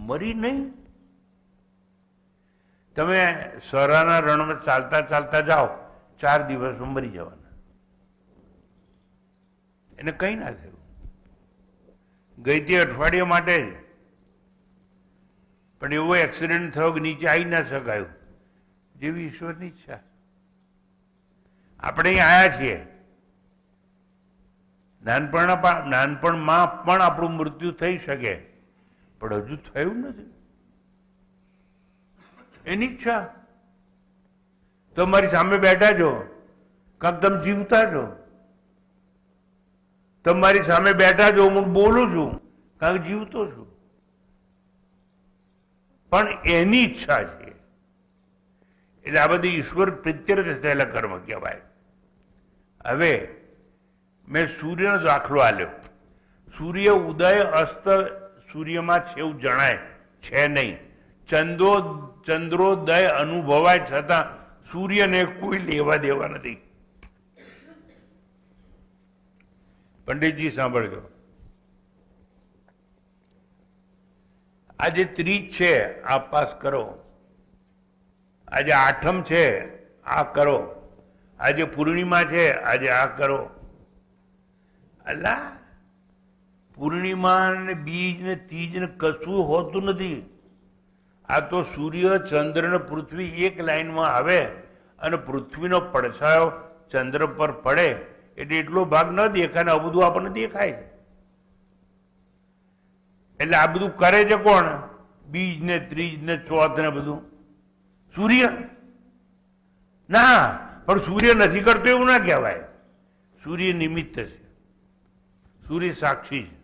મરી નહીં. તમે સરાના રણમાં ચાલતા ચાલતા જાઓ, 4 દિવસમાં મરી જવાના. એને કંઈ ના થયું. ગઈ તે અઠવાડિયા માટે જ, પણ એવો એક્સિડન્ટ થયો કે નીચે આવી ના શકાયું. જેવી ઈશ્વરની ઈચ્છા. આપણે અહીં આવ્યા છીએ, નાનપણમાં પણ આપણું મૃત્યુ થઈ શકે, પણ હજુ થયું નથી. એની ઈચ્છા. તમારી સામે બેઠા છો, કાંક તમે જીવતા છો. તમારી સામે બેઠા છો, હું બોલું છું, કાંક જીવતો છું. પણ એની ઈચ્છા છે. એટલે આ બધી ઈશ્વર પ્રત્યે થયેલા કર્મ કહેવાય. હવે મેં સૂર્યનો દાખલો આલ્યો. સૂર્ય ઉદય અસ્ત સૂર્યમાં છે એવું જણાય છે નહીં. ચંદ્રોદય અનુભવાય, છતાં સૂર્યને કોઈ લેવા દેવા નથી. પંડિતજી સાંભળજો, આજે 30 છે, આ પાસ કરો. આજે 8મ છે, આ કરો. આજે પૂર્ણિમા છે, આજે આ કરો. અલ્લા, પૂર્ણિમા ને બીજ ને તીજ ને કશું હોતું નથી. આ તો સૂર્ય ચંદ્ર ને પૃથ્વી એક લાઈનમાં આવે અને પૃથ્વીનો પડછાયો ચંદ્ર પર પડે એટલે એટલો ભાગ ન દેખાય ને આ બધું આપણને દેખાય છે. એટલે આ બધું કરે છે કોણ? બીજ ને ત્રીજ ને ચોથ ને બધું સૂર્ય ના, પણ સૂર્ય નથી કરતો એવું ના કહેવાય. સૂર્ય નિમિત્ત છે, સૂર્ય સાક્ષી છે.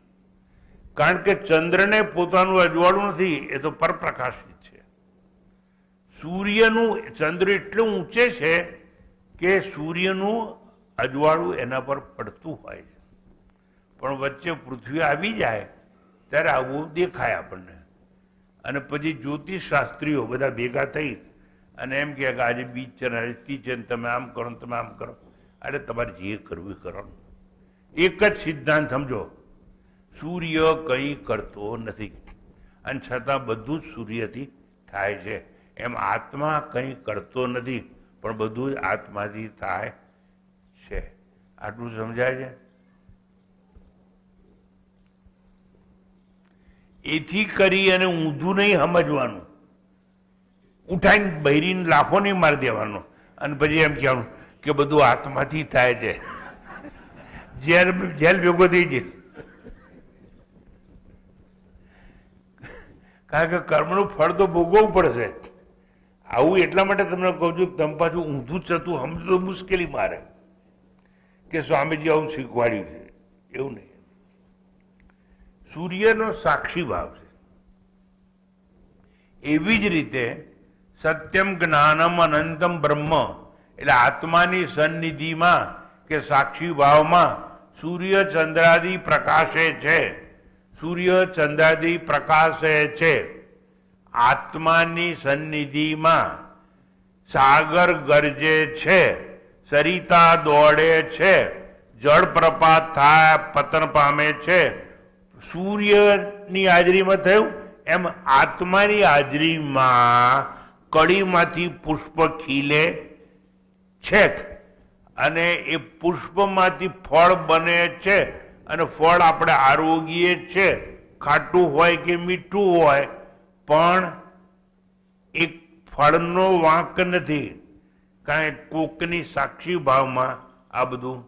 કારણ કે ચંદ્રને પોતાનું અજવાળું નથી, એ તો પરપ્રકાશિત છે. સૂર્યનું ચંદ્ર એટલું ઊંચે છે કે સૂર્યનું અજવાળું એના પર પડતું હોય છે, પણ વચ્ચે પૃથ્વી આવી જાય ત્યારે આવું દેખાય આપણને. અને પછી જ્યોતિષ શાસ્ત્રીઓ બધા ભેગા થઈ અને એમ કે આજે બીજ છે ને તીજ છે ને તમે આમ કરો ને તમે આમ કરો. અરે તમારે જે કરવું એ કરો. એક જ સિદ્ધાંત સમજો, સૂર્ય કંઈ કરતો નથી અને છતાં બધું જ સૂર્યથી થાય છે. એમ આત્મા કંઈ કરતો નથી પણ બધું જ આત્માથી થાય છે. આટલું સમજાય છે? એથી કરી અને ઊંધું નહીં સમજવાનું, ઉઠાઈને બૈરીને લાફો નહીં મારી દેવાનો અને પછી એમ કહેવાનું કે બધું આત્માથી થાય છે. જેલ ભેગો થઈ જઈશ. કારણ કે કર્મનું ફળ તો ભોગવવું પડશે. આવું એટલા માટે તમને કહું છું તમે પાછું ઊંધું ચતું સમજો મુશ્કેલી મારે કે સ્વામીજી આવું શીખવાડ્યું છે, એવું નહીં. સૂર્યનો સાક્ષી ભાવ છે. એવી જ રીતે સત્યમ જ્ઞાનમ અનંતમ બ્રહ્મ એટલે આત્માની સન્નિધિમાં કે સાક્ષી ભાવમાં સૂર્ય ચંદ્રાદિ પ્રકાશે છે. સૂર્ય ચંદ્રાદિ પ્રકાશે છે. આત્માની સન્નિધિમાં સાગર ગરજે છે, સરિતા દોડે છે, જળ પ્રપાત થાય પતન પામે છે. સૂર્યની હાજરીમાં થયું એમ આત્માની હાજરીમાં કળીમાંથી પુષ્પ ખીલે છે અને એ પુષ્પમાંથી ફળ બને છે અને ફળ આપણે આરોગીએ છે. ખાટું હોય કે મીઠું હોય પણ એક ફળનો વાંક નથી, કારણ કે કોકની સાક્ષી ભાવમાં આ બધું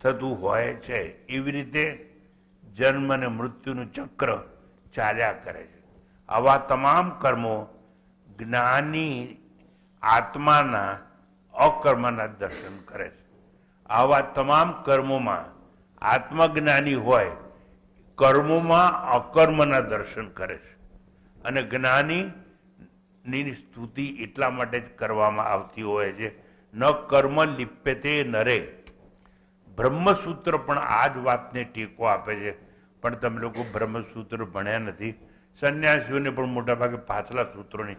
થતું હોય છે. એવી રીતે જન્મ અને મૃત્યુનું ચક્ર ચાલ્યા કરે છે. આવા તમામ કર્મો જ્ઞાની આત્માના અકર્મના દર્શન કરે છે. આવા તમામ કર્મોમાં આત્મજ્ઞાની હોય કર્મોમાં અકર્મના દર્શન કરે છે. અને જ્ઞાનીની સ્તુતિ એટલા માટે જ કરવામાં આવતી હોય છે, ન કર્મ લિપ્યતે નરે. બ્રહ્મસૂત્ર પણ આ જ વાતને ટેકો આપે છે. પણ તમે લોકો બ્રહ્મસૂત્ર ભણ્યા નથી. સંન્યાસીઓને પણ મોટાભાગે પાછલા સૂત્રોની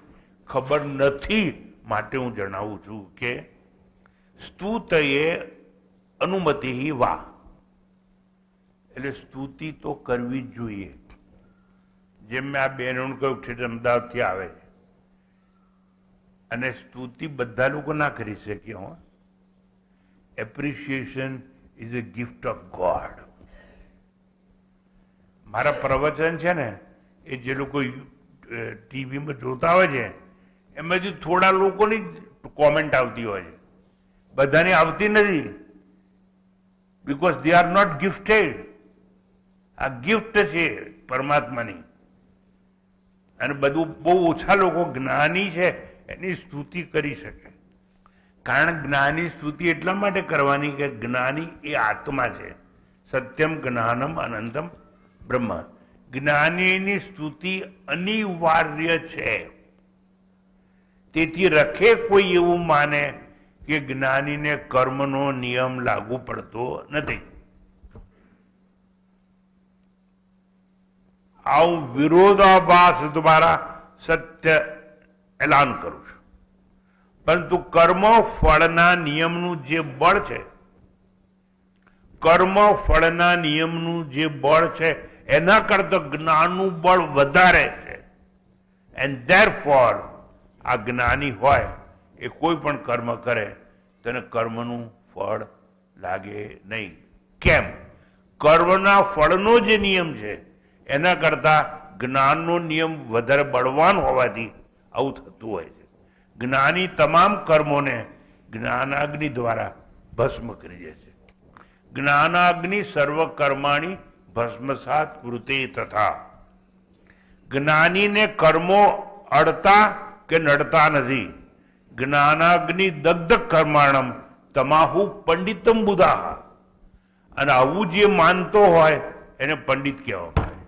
ખબર નથી. માટે હું જણાવું છું કે સ્તુતયે અનુમતિ વા, એટલે સ્તુતિ તો કરવી જ જોઈએ. જેમ મેં આ બહેનોને કહ્યું છે અમદાવાદથી આવે છે અને સ્તુતિ બધા લોકો ના કરી શકે. હો, appreciation is a gift of God. મારા પ્રવચન છે ને એ જે લોકો ટીવીમાં જોતા હોય છે એમાંથી થોડા લોકોની કોમેન્ટ આવતી હોય છે, બધાની આવતી નથી. Because they are not gifted. આ ગિફ્ટ છે પરમાત્માની. અને બધું બહુ ઓછા લોકો જ્ઞાની છે એની સ્તુતિ કરી શકે. કારણ જ્ઞાની સ્તુતિ એટલા માટે કરવાની કે જ્ઞાની એ આત્મા છે. સત્યમ જ્ઞાનમ અનંતમ બ્રહ્મ. જ્ઞાનીની સ્તુતિ અનિવાર્ય છે. તેથી રખે કોઈ એવું માને કે જ્ઞાનીને કર્મનો નિયમ લાગુ પડતો નથી. આવું વિરોધાભાસ દ્વારા સત્ય એલાન કરું છું. પરંતુ કર્મ ફળના નિયમનું જે બળ છે, કર્મ ફળના નિયમનું જે બળ છે એના કરતા જ્ઞાનનું બળ વધારે છે. એન્ડ ધેરફોર આ જ્ઞાની હોય એ કોઈ પણ કર્મ કરે તેને કર્મનું ફળ લાગે નહીં. કેમ? કર્મના ફળનો જે નિયમ છે એના કરતા જ્ઞાનનો નિયમ વધારે બળવાન હોવાથી આવું થતું હોય છે. જ્ઞાની તમામ કર્મોને જ્ઞાનાગ્નિ દ્વારા ભસ્મ કરી દે છે. જ્ઞાનાગ્નિ સર્વ કર્માણી ભસ્મસાત કૃતે તથા. જ્ઞાનીને કર્મો અડતા કે નડતા નથી. જ્ઞાનાગ્નિ દગ્ધ કર્માણમ તમાહુ પંડિતમ બુધા. અને આવું જે માનતો હોય એને પંડિત કહેવામાં આવે.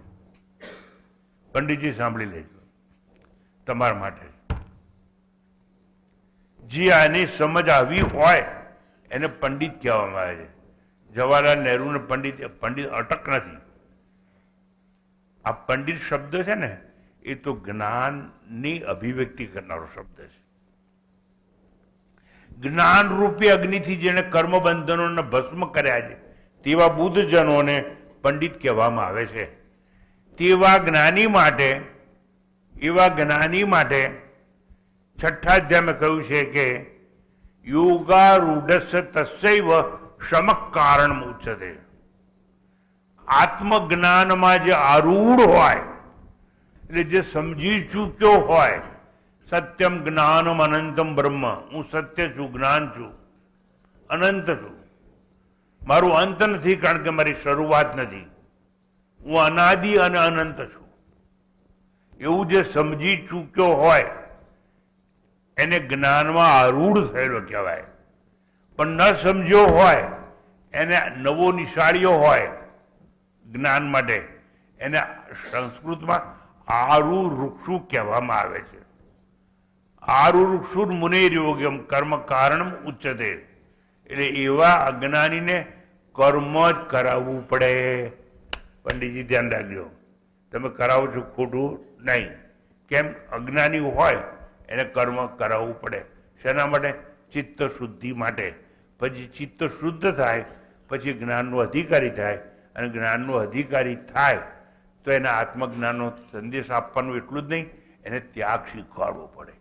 પંડિતજી સાંભળી લેજો તમારા માટે. જે આની સમજ આવી હોય એને પંડિત કહેવામાં આવે છે. જવાહરલાલ નહેરુને પંડિત અટક નથી. આ પંડિત શબ્દ છે ને એ તો જ્ઞાનની અભિવ્યક્તિ કરનારો શબ્દ છે. જ્ઞાન રૂપી અગ્નિથી જેને કર્મ બંધનોને ભસ્મ કર્યા છે તેવા બુદ્ધજનોને પંડિત કહેવામાં આવે છે. તેવા જ્ઞાની માટે છઠ્ઠા અધ્યાયમાં કહ્યું છે કે યોગારૂઢસ્ય તસ્યૈવ શમક કારણ ઉચ્યતે. આત્મજ્ઞાનમાં જે આરૂઢ હોય એટલે જે સમજી ચૂક્યો હોય, સત્યમ જ્ઞાનમ અનંતમ બ્રહ્મ, હું સત્ય છું, જ્ઞાન છું, અનંત છું, મારું અંત નથી કારણ કે મારી શરૂઆત નથી, હું અનાદિ અને અનંત છું, એવું જે સમજી ચૂક્યો હોય એને જ્ઞાનમાં આરૂઢ થયેલો કહેવાય. પણ ન સમજ્યો હોય એને નવો નિશાળ્યો હોય જ્ઞાન માટે એને સંસ્કૃતમાં આરુરુક્ષુ કહેવામાં આવે છે. આરુરુક્ષુ મુનિર્યોગ્યમ કર્મ કારણમ ઉચ્ચતે. એટલે એવા અજ્ઞાનીને કર્મ જ કરાવવું પડે. પંડિતજી ધ્યાન રાખજો, તમે કરાવો છો ખોટું નહીં. કેમ? અજ્ઞાની હોય એને કર્મ કરાવવું પડે. શેના માટે? ચિત્ત શુદ્ધિ માટે. પછી ચિત્ત શુદ્ધ થાય પછી જ્ઞાનનો અધિકારી થાય, અને જ્ઞાનનો અધિકારી થાય તો એને આત્મજ્ઞાનનો સંદેશ આપવાનું એટલું જ નહીં, એને ત્યાગ શીખવાડવો પડે.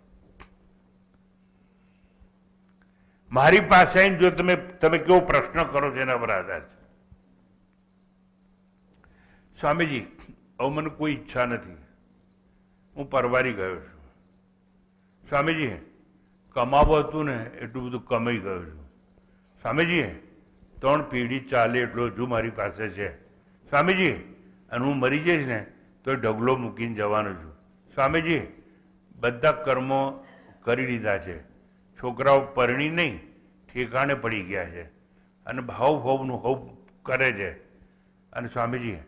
મારી પાસે આવીને જો તમે કેવો પ્રશ્ન કરો છો એના પર આધાર છે. સ્વામીજી, હવે મને કોઈ ઈચ્છા નથી, હું પરવારી ગયો છું. સ્વામીજી, કમાવું હતું ને એટલું બધું કમાઈ ગયો છું. સ્વામીજી, 3 પેઢી ચાલે એટલો હજુ મારી પાસે છે. સ્વામીજી, અને હું મરી જઈશ ને તો ઢગલો મૂકીને જવાનો છું. સ્વામીજી, બધા કર્મો કરી લીધા છે, છોકરાઓ પરણી નહીં ઠેકાણે પડી ગયા છે, અને ભાવનું હવ કરે છે, અને સ્વામીજી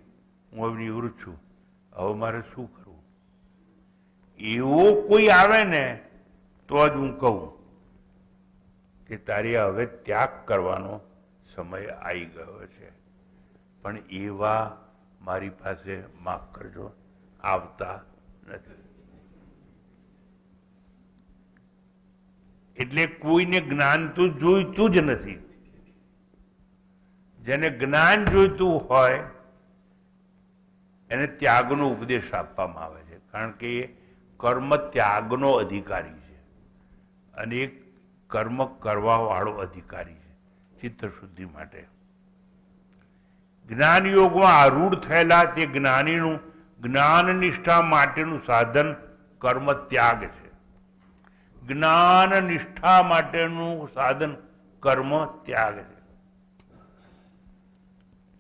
હું હવે નિવૃત્ત છું, હવે મારે શું કરવું? એવો કોઈ આવે ને તો જ હું કહું કે તારે હવે ત્યાગ કરવાનો સમય આવી ગયો છે. પણ એવા મારી પાસે માફ કરજો આવતા નથી. એટલે કોઈને જ્ઞાન તો જોઈતું જ નથી. જેને જ્ઞાન જોઈતું હોય એને ત્યાગનો ઉપદેશ આપવામાં આવે છે, કારણ કે એ કર્મ ત્યાગનો અધિકારી છે અને એક કર્મ કરવા વાળો અધિકારી છે ચિત્ત શુદ્ધિ માટે. જ્ઞાન યોગમાં આરૂઢ થયેલા તે જ્ઞાનીનું જ્ઞાન નિષ્ઠા માટેનું સાધન કર્મ ત્યાગ છે. જ્ઞાન નિષ્ઠા માટેનું સાધન કર્મ ત્યાગ છે.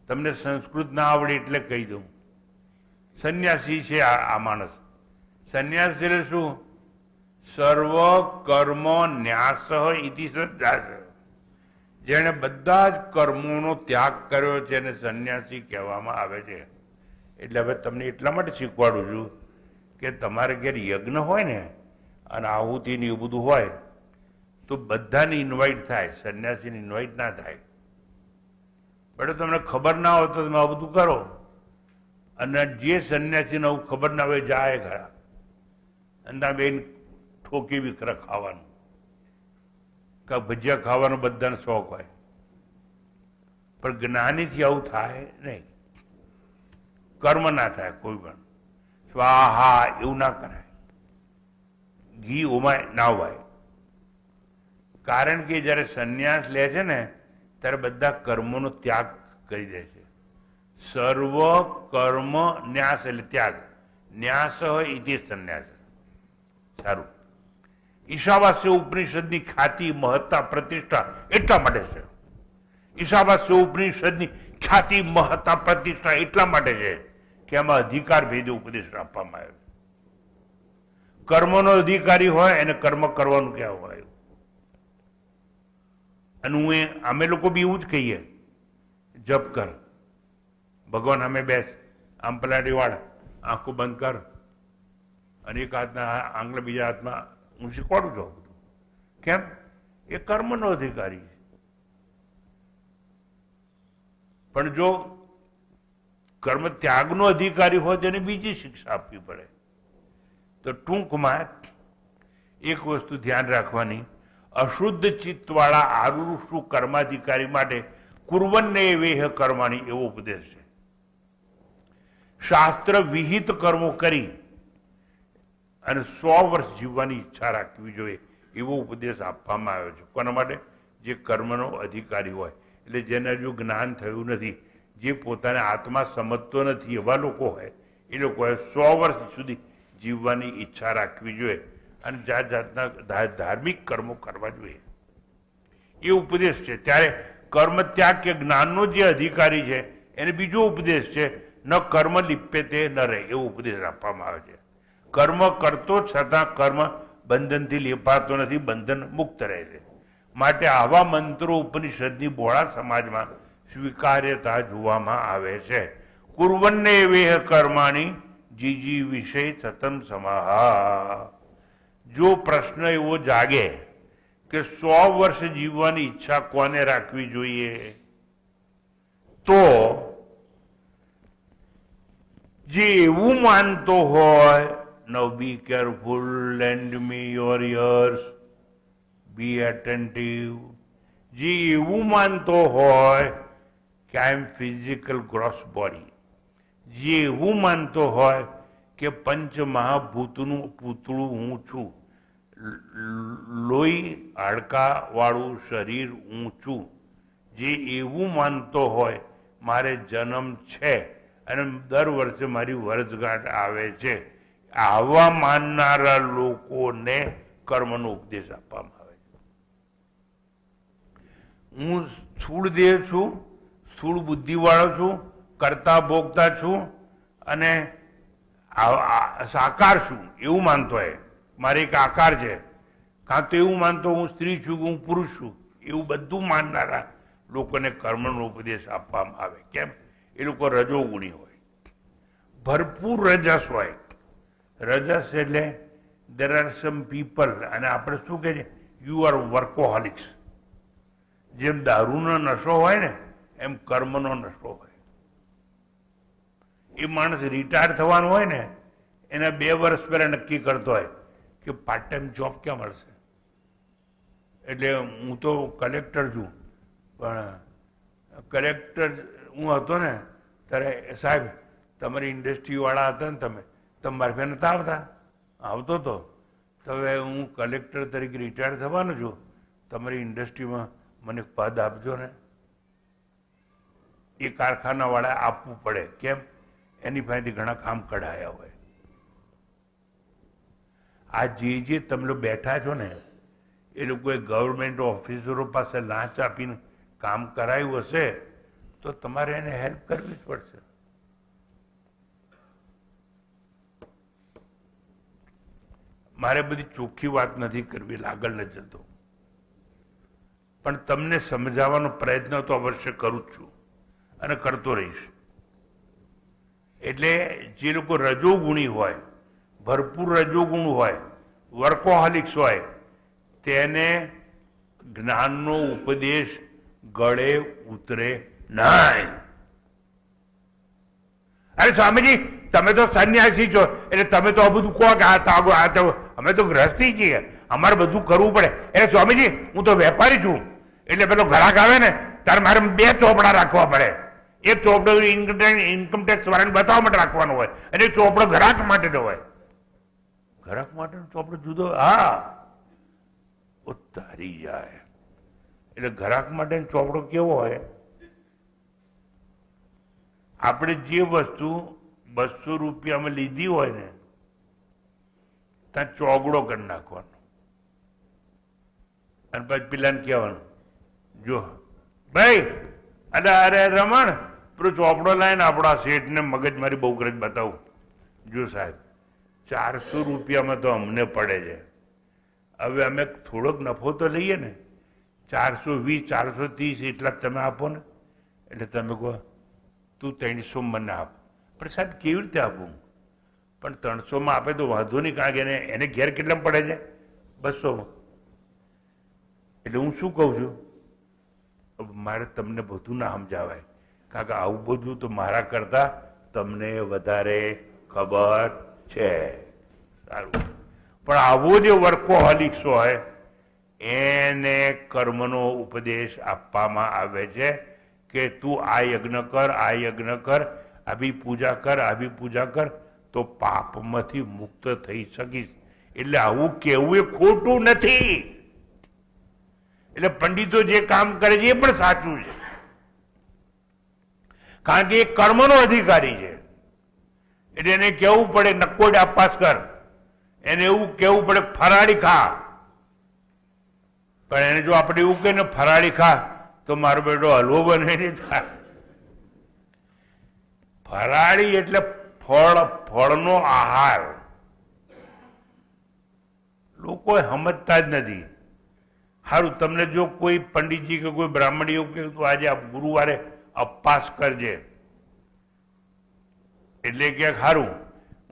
તમને સંસ્કૃત ના આવડે એટલે કહી દઉં. સંન્યાસી છે આ માણસ. સંન્યાસી એટલે શું? સર્વ કર્મ ન્યાસ ઇતિ સન્યાસ. જેણે બધા જ કર્મોનો ત્યાગ કર્યો છે એને સંન્યાસી કહેવામાં આવે છે. એટલે હવે તમને એટલા માટે શીખવાડું છું કે તમારે ઘેર યજ્ઞ હોય ને અને આહુતિ ને એવું બધું હોય તો બધાને ઇન્વાઇટ થાય, સંન્યાસીને ઇન્વાઇટ ના થાય. બરાબર? તમને ખબર ના હોય તો તમે આ બધું કરો, અને જે સંન્યાસીને આવું ખબર ના હોય જાય ખરા, અને બેન ઠોકી વિખરા ખાવાનું, કે ભજીયા ખાવાનો બધાને શોખ હોય, પણ જ્ઞાનીથી આવું થાય નહીં. કર્મ ના થાય કોઈ પણ. સ્વાહા એવું ના કરાય, ઘી ઉમાય ના હોય. કારણ કે જયારે સંન્યાસ લે છે ને ત્યારે બધા કર્મોનો ત્યાગ કરી દે છે. સર્વ કર્મ ન્યાસ એટલે ત્યાગ. ન્યાસ ઇતિ સંન્યાસ. સારું. ઈશાવાસ્ય ઉપનિષદની ખ્યાતિ મહત્તા પ્રતિષ્ઠા એટલા માટે છે. ઈશાવાસ્ય ઉપનિષદની ખ્યાતિ મહત્તા પ્રતિષ્ઠા એટલા માટે છે કે એમાં અધિકાર ભેદે ઉપદેશ આપવામાં આવ્યો. કર્મનો અધિકારી હોય એને કર્મ કરવાનું ક્યાં હોય. અને અમે લોકો બી એવું જ કહીએ, જપ કર, ભગવાન અમે બેસ, આમ પલાટી વાળ, આંખો બંધ કર, અને એક હાથના આંગળા બીજા હાથમાં હું શીખવાડું છું. કેમ? એ કર્મનો અધિકારી છે. પણ જો કર્મ ત્યાગનો અધિકારી હોય તેને બીજી શિક્ષા આપવી પડે. તો ટૂંકમાં એક વસ્તુ ધ્યાન રાખવાની, અશુદ્ધ ચિત્તવાળા આરુષુ કર્માધિકારી માટે કુર્વન્ને વેહ કર્માણી એવો ઉપદેશ છે. શાસ્ત્ર વિહિત કર્મો કરી અને 100 વર્ષ જીવવાની ઈચ્છા રાખવી જોઈએ એવો ઉપદેશ આપવામાં આવ્યો છે. કોના માટે? જે કર્મનો અધિકારી હોય, એટલે જેને હજુ જ્ઞાન થયું નથી, જે પોતાને આત્મા સમજતો નથી, એવા લોકો હોય એ લોકોએ 100 વર્ષ સુધી જીવવાની ઈચ્છા રાખવી જોઈએ અને જાત જાતના ધાર્મિક કર્મો કરવા જોઈએ એ ઉપદેશ છે. ત્યારે કર્મ ત્યાગ કે જ્ઞાનનો જે અધિકારી છે એને બીજો ઉપદેશ છે, ન કર્મ લિપ્ય તે ન રહે, એવો ઉપદેશ આપવામાં આવે છે. કર્મ કરતો છતાં કર્મ બંધનથી લેપાતો નથી, બંધન મુક્ત રહે છે. માટે આવા મંત્રો ઉપનિષદની બોળા સમાજમાં સ્વીકાર્યતા જોવામાં આવે છે. કુર્વન્ને વેહ કર્માણી જીજી વિષય સતમ સમાહા. જો પ્રશ્ન એવો જાગે કે 100 વર્ષ જીવવાની ઈચ્છા કોને રાખવી જોઈએ, તો જે એવું માનતો હોય, now be careful, lend me your ears, be attentive, જે એવું માનતો હોય કે આઈ એમ ફિઝિકલ ગ્રોસ બોડી, જે એવું માનતો હોય કે પંચ મહાભૂતનું પૂતળું હું છું, લોહી હાડકા વાળું શરીર હું છું, જે એવું માનતો હોય મારે જન્મ છે અને દર વર્ષે મારી વર્ષગાંઠ આવે છે, આવા માનનારા લોકોને કર્મનો ઉપદેશ આપવામાં આવે છે. હું સ્થૂળ દેહ છું, સ્થૂળ બુદ્ધિ વાળો છું, કરતા ભોગતા છું અને સાકાર છું એવું માનતો હોય, મારે એક આકાર છે, કાં તો એવું માનતો હું સ્ત્રી છું, હું પુરુષ છું, એવું બધું માનનારા લોકોને કર્મનો ઉપદેશ આપવામાં આવે. કેમ? એ લોકો રજોગુણી હોય, ભરપૂર રજસ હોય. રજસ એટલે દેર આર સમ પીપલ, અને આપણે શું કહે છે, યુ આર વર્કોહોલિક્સ. જેમ દારૂનો નશો હોય ને એમ કર્મનો નશો હોય. એ માણસ રિટાયર થવાનું હોય ને એના 2 વર્ષ પહેલા નક્કી કરતો હોય કે પાર્ટ ટાઈમ જોબ ક્યાં મળશે. એટલે હું તો કલેક્ટર છું, પણ કલેક્ટર હું હતો ને ત્યારે સાહેબ તમારી ઇન્ડસ્ટ્રીવાળા હતા ને, તમે મારી પાસે નતા આવતા? આવતો હતો. તો હવે હું કલેક્ટર તરીકે રિટાયર થવાનો છું, તમારી ઇન્ડસ્ટ્રીમાં મને પદ આપજો ને. એ કારખાનાવાળા આપવું પડે. કેમ? એની પાસેથી ઘણા કામ કઢાયા હોય. આ જે તમે લોકો બેઠા છો ને એ લોકોએ ગવર્મેન્ટ ઓફિસરો પાસે લાંચ આપીને કામ કરાયું હશે તો તમારે એને હેલ્પ કરવી જ પડશે. મારે બધી ચોખ્ખી વાત નથી કરવી, આગળ નથી જતો, પણ તમને સમજાવવાનો પ્રયત્ન તો અવશ્ય કરું જ છું અને કરતો રહીશ. એટલે જે લોકો રજોગુણી હોય, ભરપૂર રજોગુણ હોય, વર્કોહોલિક્સ હોય, તેને જ્ઞાનનો ઉપદેશ ગળે ઉતરે નહીં. અરે સ્વામીજી તમે તો સંન્યાસી છો એટલે તમે તો આ બધું કહો કે અમે તો ગ્રસ્તી છીએ, અમારે બધું કરવું પડે. એટલે સ્વામીજી હું તો વેપારી છું એટલે પેલો ગ્રાહક આવે ને ત્યારે મારે 2 ચોપડા રાખવા પડે. એક ચોપડો ઇન્કમટેક્સ વાળાને બતાવવા માટે રાખવાનો હોય અને એક ચોપડો ગ્રાહક માટેનો હોય. ગ્રાહક માટેનો ચોપડો જુદો? હા, ઉતારી જાય. એટલે ગ્રાહક માટેનો ચોપડો કેવો હોય? આપણે જે વસ્તુ 200 રૂપિયામાં લીધી હોય ને ત્યાં ચોગડો કરી નાખવાનો અને પછી પેલાને કહેવાનું, જો ભાઈ અરે રમણ પેલો ચોપડો લાવીને આપણા શેઠને મગજ મારી બહુ કરી બતાવું. જો સાહેબ 400 રૂપિયામાં તો અમને પડે છે, હવે અમે થોડોક નફો તો લઈએ ને, 420 430 એટલા તમે આપો ને. એટલે તમે કહો તું 300 મને આપ. પણ સાહેબ કેવી રીતે આપું? પણ 300માં આપે તો વાંધો નહીં, કારણ કે એને ઘેર કેટલામાં પડે છે? 200માં. એટલે હું શું કહું છું, મારે તમને બધું ના સમજાવાય, કારણ કે આવું બધું તો મારા કરતા તમને વધારે ખબર છે. સારું, પણ આવો જે વર્કોહોલિક્સ હોય એને કર્મનો ઉપદેશ આપવામાં આવે છે કે તું આ યજ્ઞ કર, આ યજ્ઞ કર, આવી પૂજા કર, આવી પૂજા કર, તો પાપમાંથી મુક્ત થઈ શકીશ. એટલે આવું કહેવું એ ખોટું નથી. એટલે પંડિતો જે કામ કરે છે એ પણ સાચું છે, કારણ કે એ કર્મનો અધિકારી છે. એટલે એને કહેવું પડે નકોડ અપાસ કર, એને એવું કહેવું પડે ફરાળી ખા. પણ એને જો આપણે એવું કહે ને ફરાળી ખા તો મારો બેટો હલવો બને નહીં થાય. ફરાળી એટલે ફળનો આહાર. લોકો સમજતા જ નથી. સારું, તમને જો કોઈ પંડિતજી કે કોઈ બ્રાહ્મણ એવું કહે તો આજે આ ગુરુવારે અપવાસ કરજે, એટલે કે સારું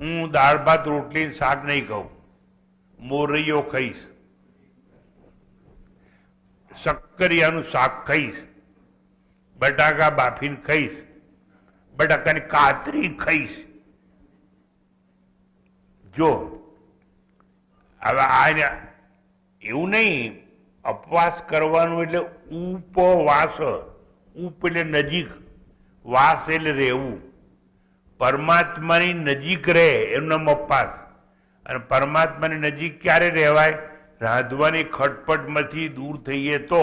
હું દાળ ભાત રોટલી શાક નહીં ખાઉં, મોરૈયો ખાઈશ, શક્કરિયાનું શાક ખાઈશ, બટાકા બાફીને ખાઈશ, બટાકાની કાતરી ખાઈશ. જો હવે આ એવું નહીં, અપવાસ કરવાનું એટલે ઉપવાસ. ઉપ એટલે નજીક, વાસ એટલે રહેવું. પરમાત્માની નજીક રહે એનું નામ અપવાસ. અને પરમાત્માની નજીક ક્યારે રહેવાય? રાંધવાની ખટપટમાંથી દૂર થઈએ તો.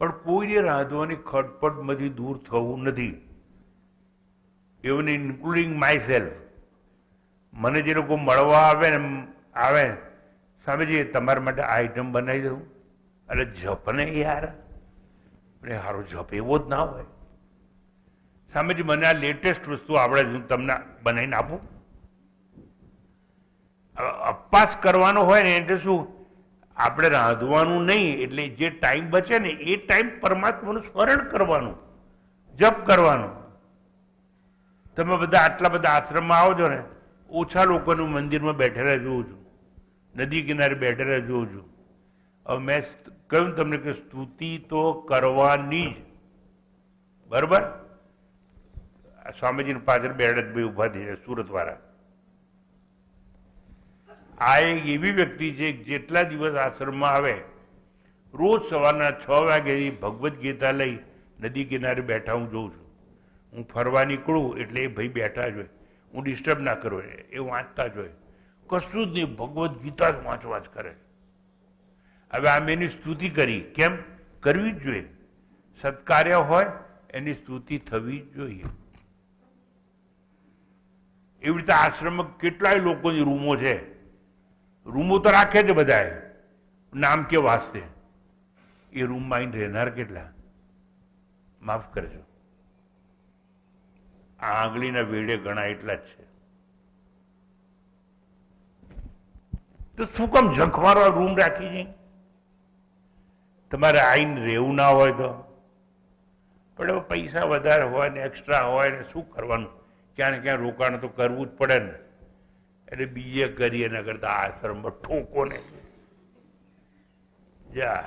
પણ કોઈને રાંધવાની ખટપટમાંથી દૂર થવું નથી, even ઇન્ક્લુડિંગ માય સેલ્ફ. મને જે લોકો મળવા આવે સ્વામીજી તમારા માટે આ આઈટમ બનાવી દઉં, એટલે જપ ને યાર, સારો જપ એવો જ ના હોય. સ્વામીજી મને આ લેટેસ્ટ વસ્તુ આપણે હું તમને બનાવીને આપું. અપવાસ કરવાનો હોય ને એટલે શું, આપણે રાંધવાનું નહીં, એટલે જે ટાઈમ બચે ને એ ટાઈમ પરમાત્માનું સ્મરણ કરવાનું, જપ કરવાનું. તમે બધા આટલા બધા આશ્રમમાં આવો છો ને, ઓછા લોકોનું મંદિરમાં બેઠેલા જોઉં છું, નદી કિનારે બેઠેલા જોઉં છું. હવે મેં કહ્યું તમને કે સ્તુતિ તો કરવાની જ, બરાબર? સ્વામીજીની પાછળ બેઠક ઉભા થઈ સુરત વાળા. આ એક એવી વ્યક્તિ છે જેટલા દિવસ આશ્રમમાં આવે રોજ સવારના 6 વાગે ભગવદ્ ગીતા લઈ નદી કિનારે બેઠા હું જોઉં છું. હું ફરવા નીકળું એટલે એ ભાઈ બેઠા જ હોય, હું ડિસ્ટર્બ ના કરું, એ વાંચતા જ હોય. કશું જ નહીં, ભગવદ્ ગીતા જ વાંચ કરે. હવે આમ એની સ્તુતિ કરી, કેમ કરવી જ જોઈએ? સત્કાર્ય હોય એની સ્તુતિ થવી જ જોઈએ. એવી રીતે આશ્રમમાં કેટલાય લોકોની રૂમો છે, રૂમો તો રાખે છે બધાએ નામ કે વાસ્તે. એ રૂમમાં આવીને રહેનાર કેટલા? માફ કરજો, આ આંગળીના વેડે ઘણા એટલા જ છે. તો શું કામ ઝંખવારો રૂમ રાખી છે? તમારે આવીને રહેવું ના હોય તો. પણ હવે પૈસા વધારે હોય ને એક્સ્ટ્રા હોય ને શું કરવાનું, ક્યાં ને ક્યાં રોકાણ તો કરવું જ પડે ને. એટલે બીજે કરીએ એના કરતા આશ્રમમાં ઠોકો ને જા.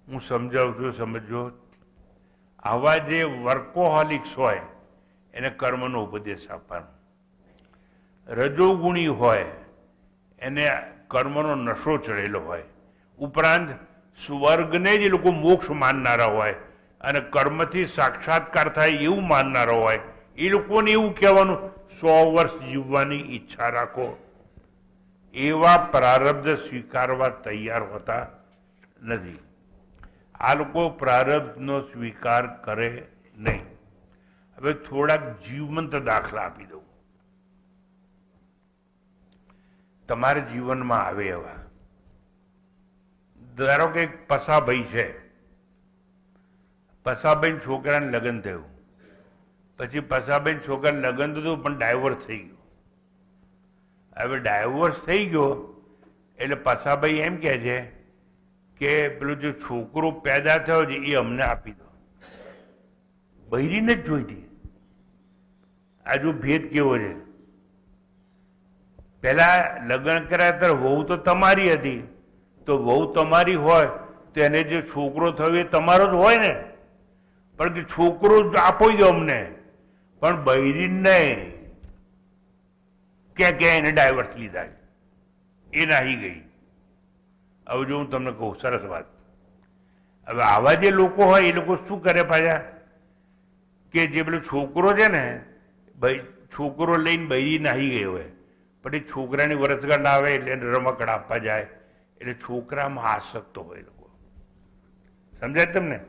હું સમજાવું છું, સમજો. આવા જે વર્કોહોલિક્સ હોય એને કર્મનો ઉપદેશ આપવાનો. રજોગુણી હોય એને કર્મનો નશો ચડેલો હોય. ઉપરાંત સ્વર્ગને જ લોકો મોક્ષ માનનારા હોય અને કર્મથી સાક્ષાત્કાર થાય એવું માનનારા હોય. એ લોકોને એવું કહેવાનું 100 વર્ષ જીવવાની ઈચ્છા રાખો. એવા પ્રારબ્ધ સ્વીકારવા તૈયાર હોતા નથી. આ લોકો પ્રારબ્ધનો સ્વીકાર કરે નહીં. હવે થોડાક જીવંત દાખલા આપી દઉં. તમારા જીવનમાં આવે એવા. ધારો કે એક પસાભાઈ છે, પસાભાઈ છોકરાને લગ્ન થયું, પછી પસાભાઈ છોકરાને લગ્ન થયું પણ ડાયવોર્સ થઈ ગયો. હવે ડાયવોર્સ થઈ ગયો એટલે પસાભાઈ એમ કહે છે કે પેલો જે છોકરો પેદા થયો છે એ અમને આપી દો. બૈરીને જ જોઈતી. આ જો ભેદ કેવો છે. પેલા લગ્ન કર્યા ત્યારે વહુ તો તમારી હતી, તો વહુ તમારી હોય તો એને જે છોકરો થયો એ તમારો જ હોય ને. પણ કે છોકરો આપો દો અમને, પણ બૈરી નહીં કે એને ડાયવર્સ લીધા એ નાહી ગઈ. હવે જો હું તમને કહું સરસ વાત. હવે આવા જે લોકો હોય એ લોકો શું કરે પાછા કે જે પેલો છોકરો છે ને, છોકરો લઈને બૈરી નાહી ગયો હોય, પણ એ છોકરાની વર્ષગાંઠ આવે એટલે એને રમકડા આપવા જાય, એટલે છોકરામાં આસક્ત હોય લોકો. સમજાય તમને?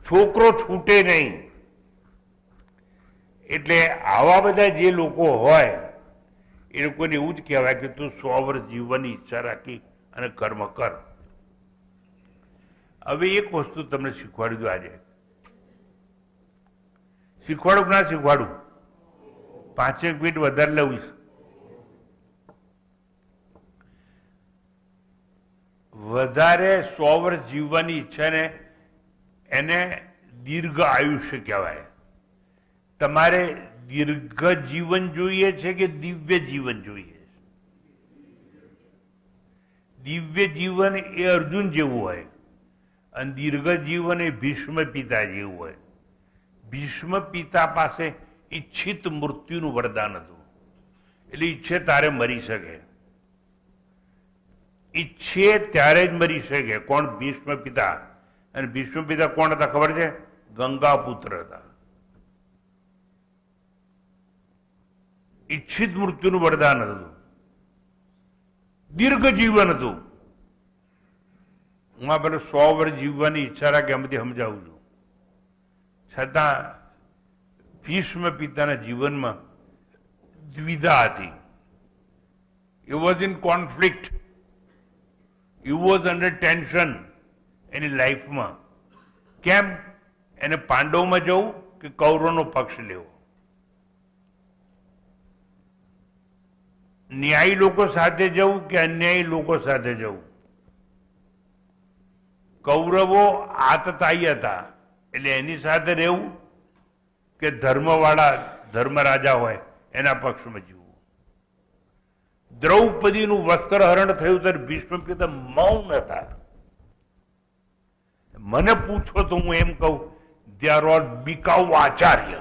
છોકરો છૂટે નહીં. એટલે આવા બધા જે લોકો હોય એ લોકોને એવું જ કહેવાય કે તું 100 વર્ષ જીવવાની ઈચ્છા રાખી અને કર્મ કર. હવે એક વસ્તુ તમને શીખવાડી દઉં આજે. શીખવાડું કે ના શીખવાડું? 5 મિનિટ વધારે લઈશ. વધારે 100 વર્ષ જીવવાની ઈચ્છા ને એને દીર્ઘ આયુષ્ય કહેવાય. તમારે દીર્ઘ જીવન જોઈએ છે કે દિવ્ય જીવન જોઈએ? દિવ્ય જીવન એ અર્જુન જેવું હોય અને દીર્ઘ જીવન એ ભીષ્મ પિતા જેવું હોય. ભીષ્મ પિતા પાસે ઈચ્છિત મૃત્યુનું વરદાન હતું, એટલે ઈચ્છે તારે મરી શકે, ઈચ્છે ત્યારે જ મરી શકે. કોણ? ભીષ્મ પિતા. અને ભીષ્મ પિતા કોણ હતા ખબર છે? ગંગા પુત્ર હતા. ઈચ્છિત મૃત્યુનું વરદાન હતું, દીર્ઘ જીવન હતું. હું આ પેલો 100 વર્ષ જીવવાની ઈચ્છા રાખે એમાંથી સમજાવું છું. છતાં ભીષ્મ પિતાના જીવનમાં દ્વિધા હતી. He was in conflict. He was under tension એની લાઈફમાં. કેમ? એને પાંડવમાં જવું કે કૌરવનો પક્ષ લેવો? ન્યાયી લોકો સાથે જવું કે અન્યાયી લોકો સાથે જવું? કૌરવો આતતાયી હતા એટલે એની સાથે રહેવું કે ધર્મવાળા ધર્મરાજા હોય એના પક્ષમાં જીવવું? દ્રૌપદીનું વસ્ત્રહરણ થયું ત્યારે ભીષ્મ પિતા મૌન હતા. મને પૂછો તો હું એમ કહું, they are all બિકાઉ Acharya,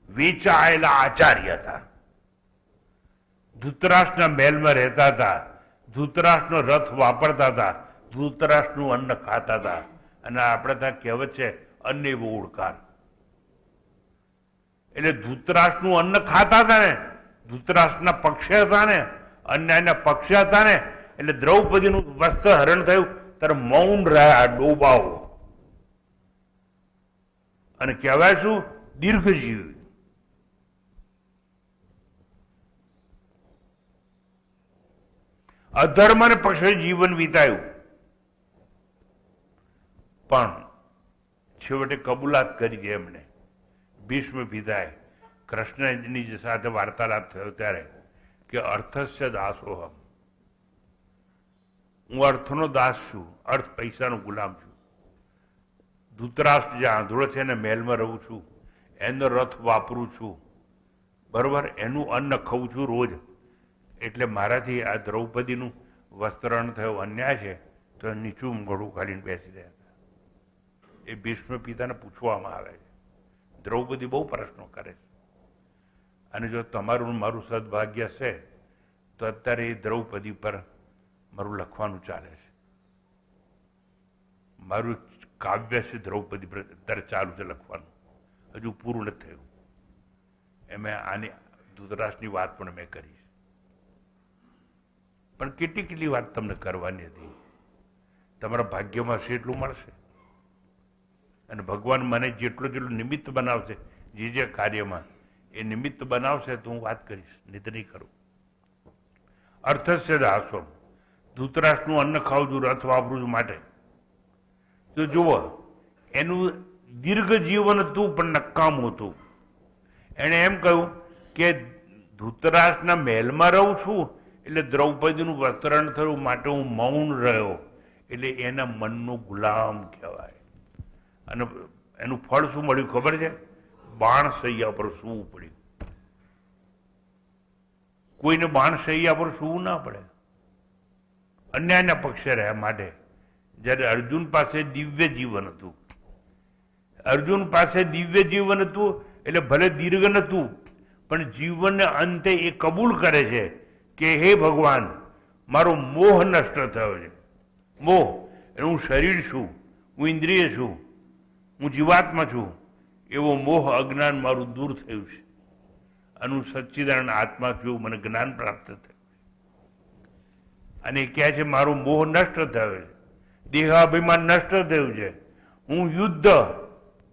વેચાયેલા Acharya હતા. ધૃતરાષ્ટ્રના મહેલમાં રહેતા હતા, ધૃતરાષ્ટ્રનો રથ વાપરતા હતા, ધૃતરાષ્ટ્રનું અન્ન ખાતા હતા. અને આપણે ત્યાં કહેવત છે અન્ન એવો ઓળકાર. એટલે ધૃતરાષ્ટ્રનું અન્ન ખાતા હતા ને, ધૃતરાષ્ટ્રના પક્ષે હતા ને, અન્યાયના પક્ષે હતા ને, એટલે દ્રૌપદીનું વસ્ત્ર હરણ થયું ત્યારે મૌન રહ્યા, ડોબાઓ. અને કહેવાય શું? દીર્ઘજીવી. અધર્મને પક્ષે જીવન વિતાયું પણ છેવટે કબૂલાત કરી દે એમને. ભીષ્મ પિતાએ કૃષ્ણની સાથે વાર્તાલાપ થયો ત્યારે કે અર્થસ્ય દાસોહમ, હું અર્થનો દાસ છું, અર્થ પૈસાનો ગુલામ છું. ધૃતરાષ્ટ્ર જે આંધળો છે એને મહેલમાં રહું છું, એનો રથ વાપરું છું, બરોબર, એનું અન્ન ખાઉં છું રોજ. એટલે મારાથી આ દ્રૌપદીનું વસ્ત્રણ થયો અન્યાય છે તો નીચું મોઢું કાઢીને બેસી રહ્યા હતા. એ ભીષ્મ પિતાને પૂછવામાં આવે છે. દ્રૌપદી બહુ પ્રશ્નો કરે છે. અને જો તમારું મારું સદભાગ્ય છે તો અત્યારે એ દ્રૌપદી પર મારું લખવાનું ચાલે છે. મારું કાવ્ય છે દ્રૌપદી પર અત્યારે ચાલુ છે લખવાનું, હજુ પૂરું નથી થયું. એમાં આની ધૃતરાષ્ટ્રની વાત પણ મેં કરી, પણ કેટલી વાત તમને કરવાની હતી. તમારા ભાગ્યમાં હશે એટલું મળશે. અને ભગવાન મને જેટલું નિમિત્ત બનાવશે જે જે કાર્યમાં એ નિમિત્ત બનાવશે તો હું વાત કરીશ, નહીં નહીં કરું. અર્થસ્ય દાસો, ધૂતરાષ્ટ્રનું અન્ન ખાવું છું, રથ વાપરું છું માટે. તો જુઓ, એનું દીર્ઘ જીવન હતું પણ નકામું હતું. એણે એમ કહ્યું કે ધૂતરાષ્ટ્રના મહેલમાં રહું છું એટલે દ્રૌપદીનું વસ્ત્રણ થયું માટે હું મૌન રહ્યો, એટલે એના મનનો ગુલામ કહેવાય. અને એનું ફળ શું મળ્યું ખબર છે? બાણ સૈયા પર સૂવું પડ્યું. કોઈને બાણ સૈયા પર સૂવું ના પડે, અન્યાયના પક્ષે રહ્યા માટે. જ્યારે અર્જુન પાસે દિવ્ય જીવન હતું, અર્જુન પાસે દિવ્ય જીવન હતું એટલે ભલે દીર્ઘ નહોતું પણ જીવનને અંતે એ કબૂલ કરે છે કે હે ભગવાન, મારો મોહ નષ્ટ થયો છે. મોહ એટલે હું શરીર છું, હું ઇન્દ્રિય છું, હું જીવાત્મા છું, એવો મોહ અજ્ઞાન મારું દૂર થયું છે અને હું સચ્ચિદાનંદ આત્મા છું, મને જ્ઞાન પ્રાપ્ત થયું. અને કહે છે મારો મોહ નષ્ટ થયો છે, દેહાભિમાન નષ્ટ થયું છે, હું યુદ્ધ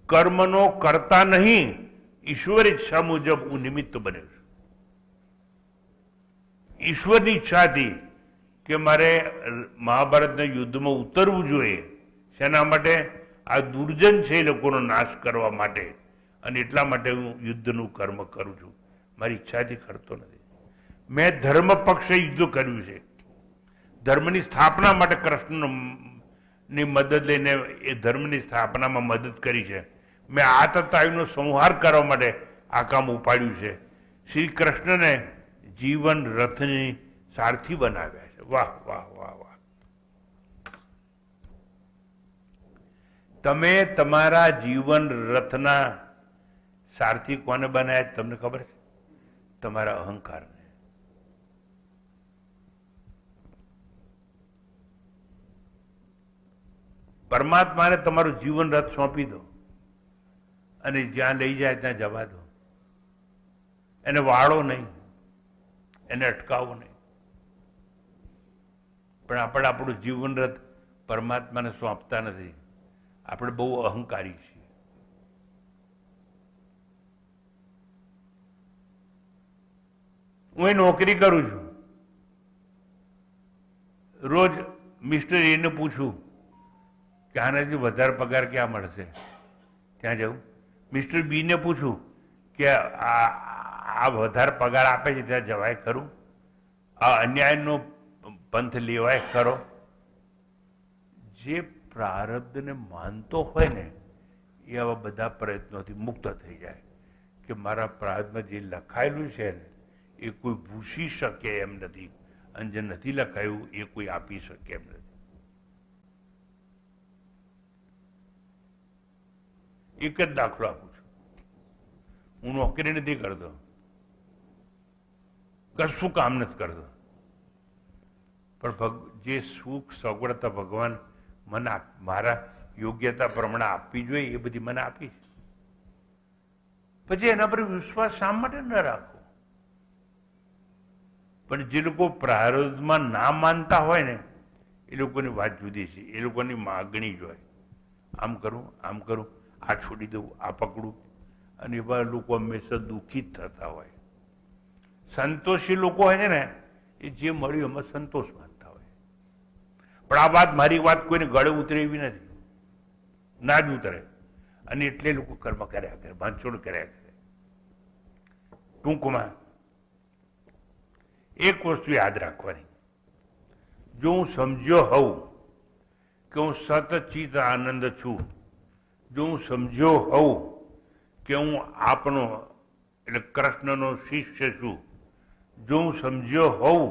કર્મનો કરતા નહીં, ઈશ્વર ઈચ્છા મુજબ હું નિમિત્ત બન્યો છું. ઈશ્વરની ઈચ્છાથી કે મારે મહાભારતના યુદ્ધમાં ઉતરવું જોઈએ. શેના માટે? આ દુર્જન છે એ લોકોનો નાશ કરવા માટે. અને એટલા માટે હું યુદ્ધનું કર્મ કરું છું, મારી ઈચ્છાથી કરતો નથી. મેં ધર્મ પક્ષે યુદ્ધ કર્યું છે, ધર્મની સ્થાપના માટે કૃષ્ણની મદદ લઈને એ ધર્મની સ્થાપનામાં મદદ કરી છે. મેં આતતાયુનો સંહાર કરવા માટે આ કામ ઉપાડ્યું છે. શ્રી કૃષ્ણને જીવન રથની સારથી બનાવ્યા છે. વાહ વાહ વાહ વાહ! તમે તમારા જીવન રથના સારથી કોને બનાવ્યા તમને ખબર છે? તમારા અહંકારને. પરમાત્માને તમારું જીવન રથ સોંપી દો અને જ્યાં લઈ જાય ત્યાં જવા દો. એને વાળો નહીં, એને અટકાવો નહીં. પણ આપણે આપણું જીવન રથ પરમાત્માને સોંપતા નથી. આપણે બહુ અહંકારી છીએ. હું એ નોકરી કરું છું, રોજ મિસ્ટર એને પૂછું કે આનાથી વધારે પગાર ક્યાં મળશે, ત્યાં જવું. મિસ્ટર બીને પૂછું કે આ વધારે પગાર આપે છે ત્યાં જવાય ખરું? આ અન્યાયનો પંથ લેવાય ખરો? જે પ્રારબ્ધને માનતો હોય ને એ આવા બધા પ્રયત્નોથી મુક્ત થઈ જાય કે મારા પ્રારબ્ધમાં જે લખાયેલું છે ને એ કોઈ ભૂસી શકે એમ નથી, અને જે નથી લખાયું એ કોઈ આપી શકે એમ નથી. એક જ દાખલો આપું છું. હું નોકરી નથી કરતો, કશું કામ નથી કરતો, પણ જે સુખ સગવડતા ભગવાન મને મારા યોગ્યતા પ્રમાણે આપવી જોઈએ એ બધી મને આપી. પછી એના પર વિશ્વાસ શા માટે ન રાખો? પણ જે લોકો પ્રારબ્ધમાં ના માનતા હોય ને એ લોકોની વાત જુદી છે. એ લોકોની માગણી જ હોય, આમ કરું, આમ કરું, આ છોડી દઉં, આ પકડું. અને એવા લોકો હંમેશા દુઃખી જ થતા હોય. સંતોષી લોકો હોય છે ને એ જે મળ્યું એમાં સંતોષ માનતા હોય. પણ આ વાત, મારી વાત કોઈને ગળે ઉતરે એવી નથી, ના જ ઉતરે. અને એટલે લોકો કર્મ કર્યા કરે, બાંધછોડ કર્યા કરે. ટૂંકમાં એક વસ્તુ યાદ રાખવાની, જો હું સમજ્યો હોઉં કે હું સતચિત આનંદ છું, જો હું સમજ્યો હોઉં કે હું આપનો એટલે કૃષ્ણનો શિષ્ય છું, જો હું સમજ્યો હોઉં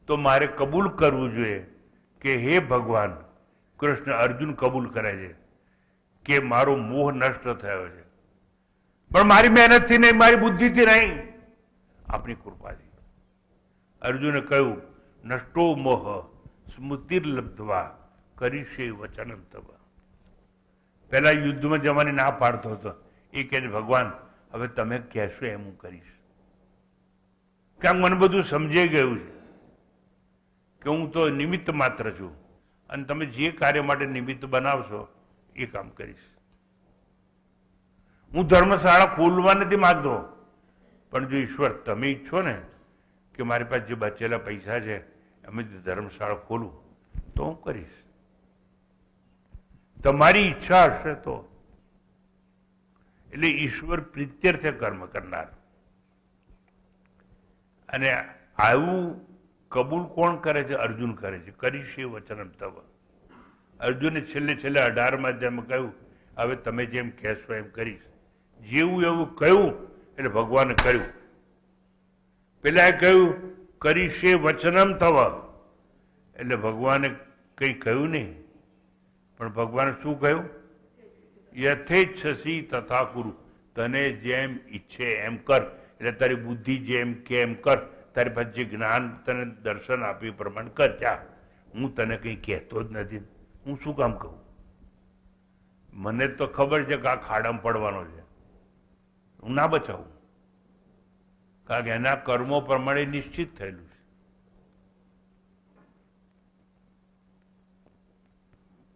તો મારે કબૂલ કરવું જોઈએ કે હે ભગવાન, કૃષ્ણ અર્જુન કબૂલ કરે છે કે મારો મોહ નષ્ટ થયો છે, પણ મારી મહેનતથી નહીં, મારી બુદ્ધિથી નહીં, આપની કૃપાથી. અર્જુને કહ્યું નષ્ટો મોહ સ્મૃતિર્લબ્ધવા કરીશે વચન તવ. પહેલા યુદ્ધમાં જવાની ના પાડતો હતો, એ કહે છે ભગવાન હવે તમે કહેશો એમ હું કરીશ. કારણ મને બધું સમજાઈ ગયું છે કે હું તો નિમિત્ત માત્ર છું, અને તમે જે કાર્ય માટે નિમિત્ત બનાવશો એ કામ કરીશ. હું ધર્મશાળા ખોલવા નથી માંગતો, પણ જો ઈશ્વર તમે ઈચ્છો ને કે મારી પાસે જે બચેલા પૈસા છે એમાંથી ધર્મશાળા ખોલું તો હું કરીશ. તમારી ઈચ્છા હશે તો. એટલે ઈશ્વર પ્રીત્યર્થે કર્મ કરનાર. અને આવું કબૂલ કોણ કરે છે? અર્જુન કરે છે. કરીશ એ વચનમ તવ. અર્જુને છેલ્લે 18માં જેમ કહ્યું, હવે તમે જેમ કહેશો એમ કરીશ. જેવું એવું કહ્યું એટલે ભગવાને કર્યું. પેલા કહ્યું કરીશ એ વચનમ તવ, એટલે ભગવાને કંઈ કહ્યું નહીં, પણ ભગવાને શું કહ્યું? યથેચ્છસી તથા કુરુ. તને જેમ ઈચ્છે એમ કર. એટલે તારી બુદ્ધિ જેમ કે એમ કર. તારી પાસે જે જ્ઞાન તને દર્શન આપ્યું એ પ્રમાણે કર. જા, હું તને કંઈ કહેતો જ નથી. હું શું કામ કહું? મને તો ખબર છે કે આ ખાડામાં પડવાનો છે. હું ના બચાવું, કારણ કે એના કર્મો પ્રમાણે નિશ્ચિત થયેલું છે.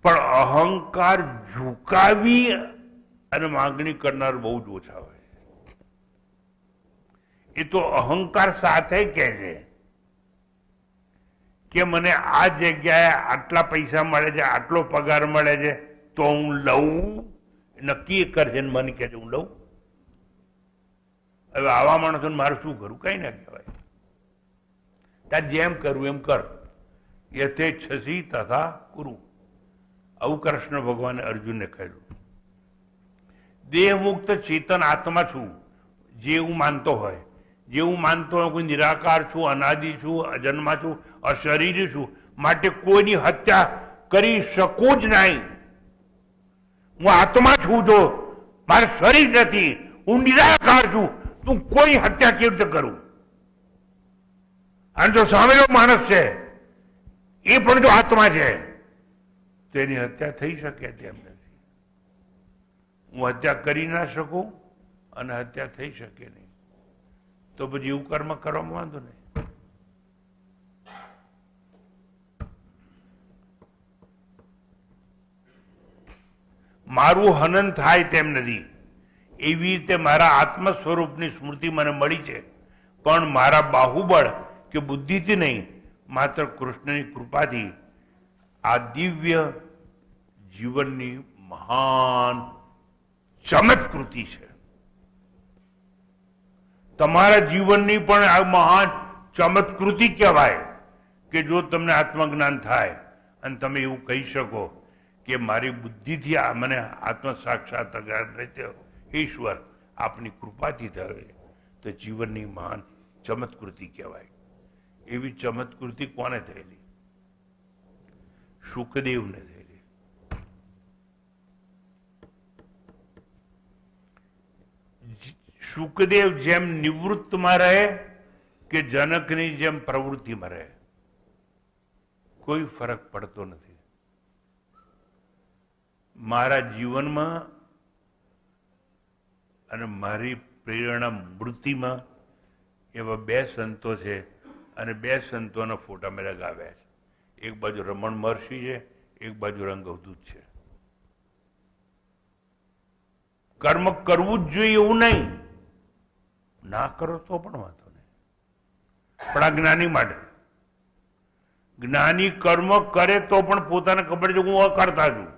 પણ અહંકાર ઝુકાવી અને માંગણી કરનાર બહુ જ ઓછા હોય. એ તો અહંકાર સાથે કહે છે કે મને આ જગ્યાએ આટલા પૈસા મળે છે, આટલો પગાર મળે છે, તો હું લઉં. નક્કી કરશે ને મને કહે છે હું લઉં. હવે આવા માણસોને મારે શું કરવું? કઈ ના કહેવાય. તાર જેમ કરવું એમ કર. યથેચ્છસી તથા કુરુ. આવું કૃષ્ણ ભગવાને અર્જુનને કહ્યું. દેહ મુક્ત ચેતન આત્મા છું, જે હું માનતો હોય. જે હું માનતો હોય કોઈ નિરાકાર છું, અનાદિ છું, અજન્મા છું, અશરીરી છું, માટે કોઈની હત્યા કરી શકું જ નહીં. હું આત્મા છું, જો મારે શરીર નથી, હું નિરાકાર છું, તું કોઈ હત્યા કેવી રીતે કરું? અને જો સામેનો માણસ છે એ પણ જો આત્મા છે તેની હત્યા થઈ શકે તેમ નથી. હું હત્યા કરી ના શકું અને હત્યા થઈ શકે નહીં, તો પછી એવું કર્મ કરવામાં વાંધો નહીં. મારું હનન થાય તેમ નથી. એવી રીતે મારા આત્મ સ્વરૂપની સ્મૃતિ મને મળી છે, પણ મારા બાહુબળ કે બુદ્ધિથી નહીં, માત્ર કૃષ્ણની કૃપાથી આ દિવ્ય જીવનની મહાન ચમત્કૃતિ છે. તમારા જીવનની પણ આ મહાન ચમત્કૃતિ કહેવાય કે જો તમને આત્મજ્ઞાન થાય અને તમે એવું કહી શકો કે મારી બુદ્ધિથી આ મને આત્મ સાક્ષાત્કાર થયો, ઈશ્વર આપની કૃપાથી થયો, તો જીવનની મહાન ચમત્કૃતિ કહેવાય. એવી ચમત્કૃતિ કોને થયેલી? સુખદેવને થયેલી. સુખદેવ જેમ નિવૃત્તમાં રહે કે જનકની જેમ પ્રવૃત્તિમાં રહે, કોઈ ફરક પડતો નથી. મારા જીવનમાં અને મારી પ્રેરણા મૃતિમાં એવા બે સંતો છે, અને બે સંતોના ફોટા મેં લગાવ્યા છે. એક બાજુ રમણ મહર્ષિ છે, એક બાજુ રંગવદૂત છે. કર્મ કરવું જ જોઈએ એવું નહીં, ના કરો તો પણ વાંધો નહીં. પણ આ જ્ઞાની માટે, જ્ઞાની કર્મ કરે તો પણ પોતાને ખબર છે હું અકર્તા છું.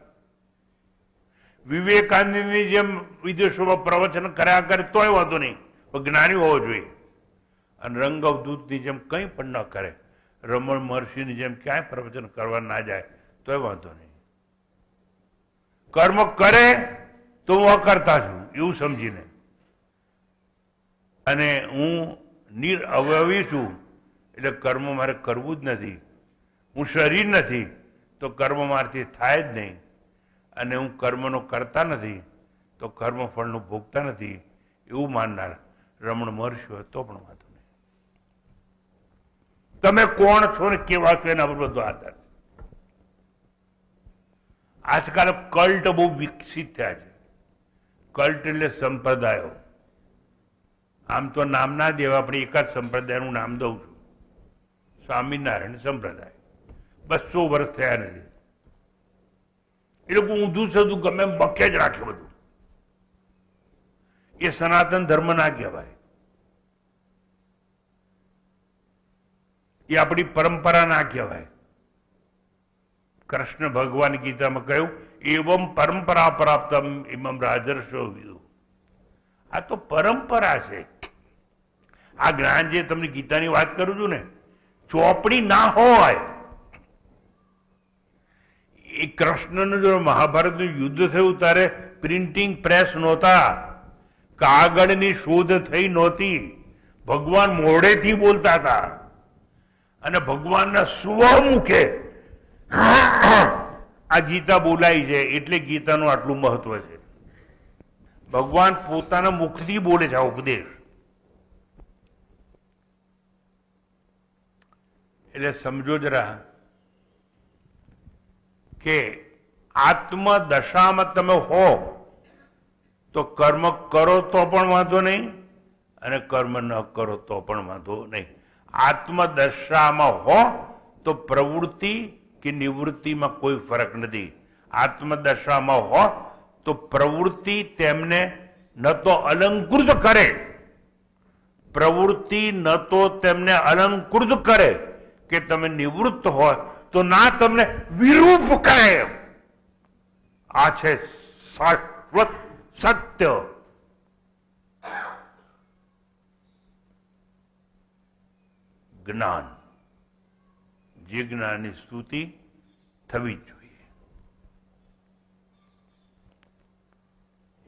વિવેકાનંદની જેમ વિદેશોમાં પ્રવચન કર્યા કરે તોય વાંધો નહીં, પણ જ્ઞાની હોવો જોઈએ. અને રંગ અવધૂતની જેમ કંઈ પણ ન કરે, રમણ મહર્ષિની જેમ ક્યાંય પ્રવચન કરવા ના જાય તોય વાંધો નહીં. કર્મ કરે તો હું અકર્તા છું એવું સમજીને, અને હું નિરઅવયવી છું એટલે કર્મ મારે કરવું જ નથી. હું શરીર નથી તો કર્મ મારાથી થાય જ નહીં, અને હું કર્મનો કરતા નથી તો કર્મફળનું ભોગતા નથી એવું માનનાર રમણ મહર્ષિ હોય તો પણ વાંધો નહીં. તમે કોણ છો ને કેવા છો એના પર બધો આધાર. આજકાલ કલ્ટ બહુ વિકસિત થયા છે. કલ્ટ એટલે સંપ્રદાયો. આમ તો નામ ના દેવા, આપણે એક જ સંપ્રદાયનું નામ દઉં છું, સ્વામિનારાયણ સંપ્રદાય. 200 વર્ષ થયા નથી. એ લોકો ઊંધું સદું ગમે એમ બકે જ રાખે બધું. એ સનાતન ધર્મ ના કહેવાય, એ આપણી પરંપરા ના કહેવાય. કૃષ્ણ ભગવાન ગીતામાં કહ્યું એવમ પરંપરા પ્રાપ્તમ ઇમમ રાજર્ષો વિદુ. આ તો પરંપરા છે. આ જ્ઞાન જે તમને ગીતાની વાત કરું છું ને, ચોપડી ના હોય. એ કૃષ્ણનું જો મહાભારતનું યુદ્ધ થયું ત્યારે પ્રિન્ટિંગ પ્રેસ નહોતા, કાગળની શોધ થઈ નહોતી. ભગવાન મોઢેથી બોલતા હતા અને ભગવાનના સ્વમુખે આ ગીતા બોલાય છે. એટલે ગીતાનું આટલું મહત્વ છે. ભગવાન પોતાના મુખથી બોલે છે આ ઉપદેશ. એટલે સમજો જરા કે આત્મદશામાં તમે હો તો કર્મ કરો તો પણ વાંધો નહીં અને કર્મ ન કરો તો પણ વાંધો નહીં. આત્મદશામાં હો તો પ્રવૃત્તિ કે નિવૃત્તિમાં કોઈ ફરક નથી. આત્મદશામાં હો તો પ્રવૃત્તિ તેમને ન તો અલંકૃત કરે, પ્રવૃત્તિ ન તો તેમને અલંકૃત કરે કે તમે નિવૃત્ત હોય તો ના તમને વિરૂપ કરે. આ છે શાશ્વત સત્ય. જ્ઞાન, જે જ્ઞાનની સ્તુતિ થવી જ જોઈએ.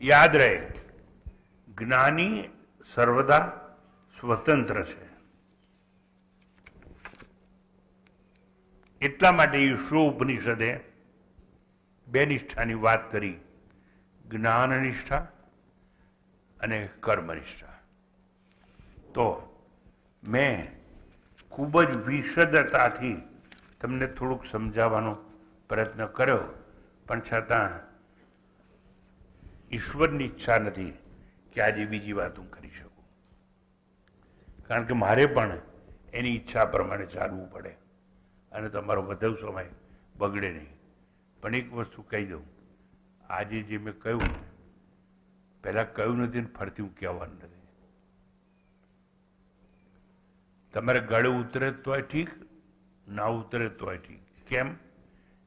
યાદ રહે, જ્ઞાની સર્વદા સ્વતંત્ર છે. એટલા માટે ઈશ્વર ઉપનિષદે બે નિષ્ઠાની વાત કરી, જ્ઞાન નિષ્ઠા અને કર્મનિષ્ઠા. તો મેં ખૂબ જ વિશદતાથી તમને થોડુંક સમજાવવાનો પ્રયત્ન કર્યો, પણ છતાં ઈશ્વરની ઈચ્છા નથી કે આજે બીજી વાત હું કરી શકું, કારણ કે મારે પણ એની ઈચ્છા પ્રમાણે ચાલવું પડે અને તમારો બધો સમય બગડે નહીં. પણ એક વસ્તુ કહી દઉં, આજે જે મેં કહ્યું પહેલાં કહ્યું નથી ને ફરતી હું કહેવાનું નથી. તમારે ગળે ઉતરે તોય ઠીક, ના ઉતરે તોય ઠીક. કેમ?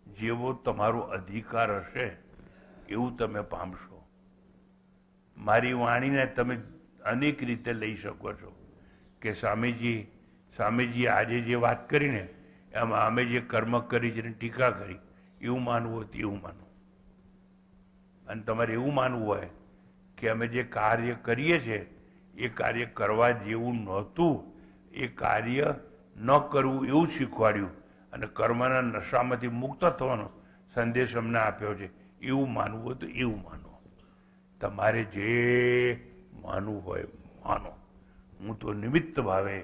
જેવો તમારો અધિકાર હશે એવું તમે પામશો. મારી વાણીને તમે અનેક રીતે લઈ શકો છો કે સ્વામીજી આજે જે વાત કરીને એમાં અમે જે કર્મ કરી છે ટીકા કરી, એવું માનવું હોય તો એવું માનવું. અને તમારે એવું માનવું હોય કે અમે જે કાર્ય કરીએ છીએ એ કાર્ય કરવા જેવું નહોતું, એ કાર્ય ન કરવું એવું શીખવાડ્યું અને કર્મના નશામાંથી મુક્ત થવાનો સંદેશ અમને આપ્યો છે, એવું માનવું હોય તો એવું માનો. તમારે જે માનવું હોય માનો. હું તો નિમિત્ત ભાવે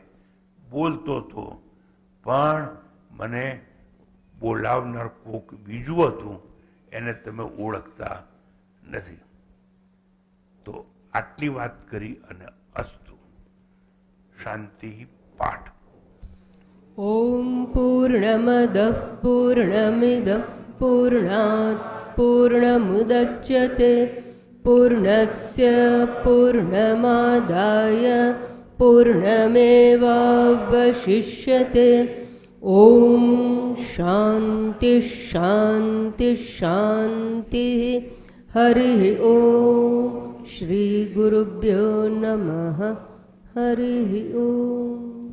બોલતો હતો, પણ મને બોલાવનાર કોક બીજું હતું, એને તમે ઓળખતા નથી. તો આટલી વાત કરી અને અસ્તુ. શાંતિ પાઠ. ॐ पूर्णमदः पूर्णमिदं पूर्णात् पूर्णमुदच्यते पूर्णस्य पूर्णमादाय पूर्णमेवावशिष्यते. ॐ शान्ति शान्ति शान्तिः. हरिः ॐ. श्रीगुरुभ्यो नमः. हरिः ॐ.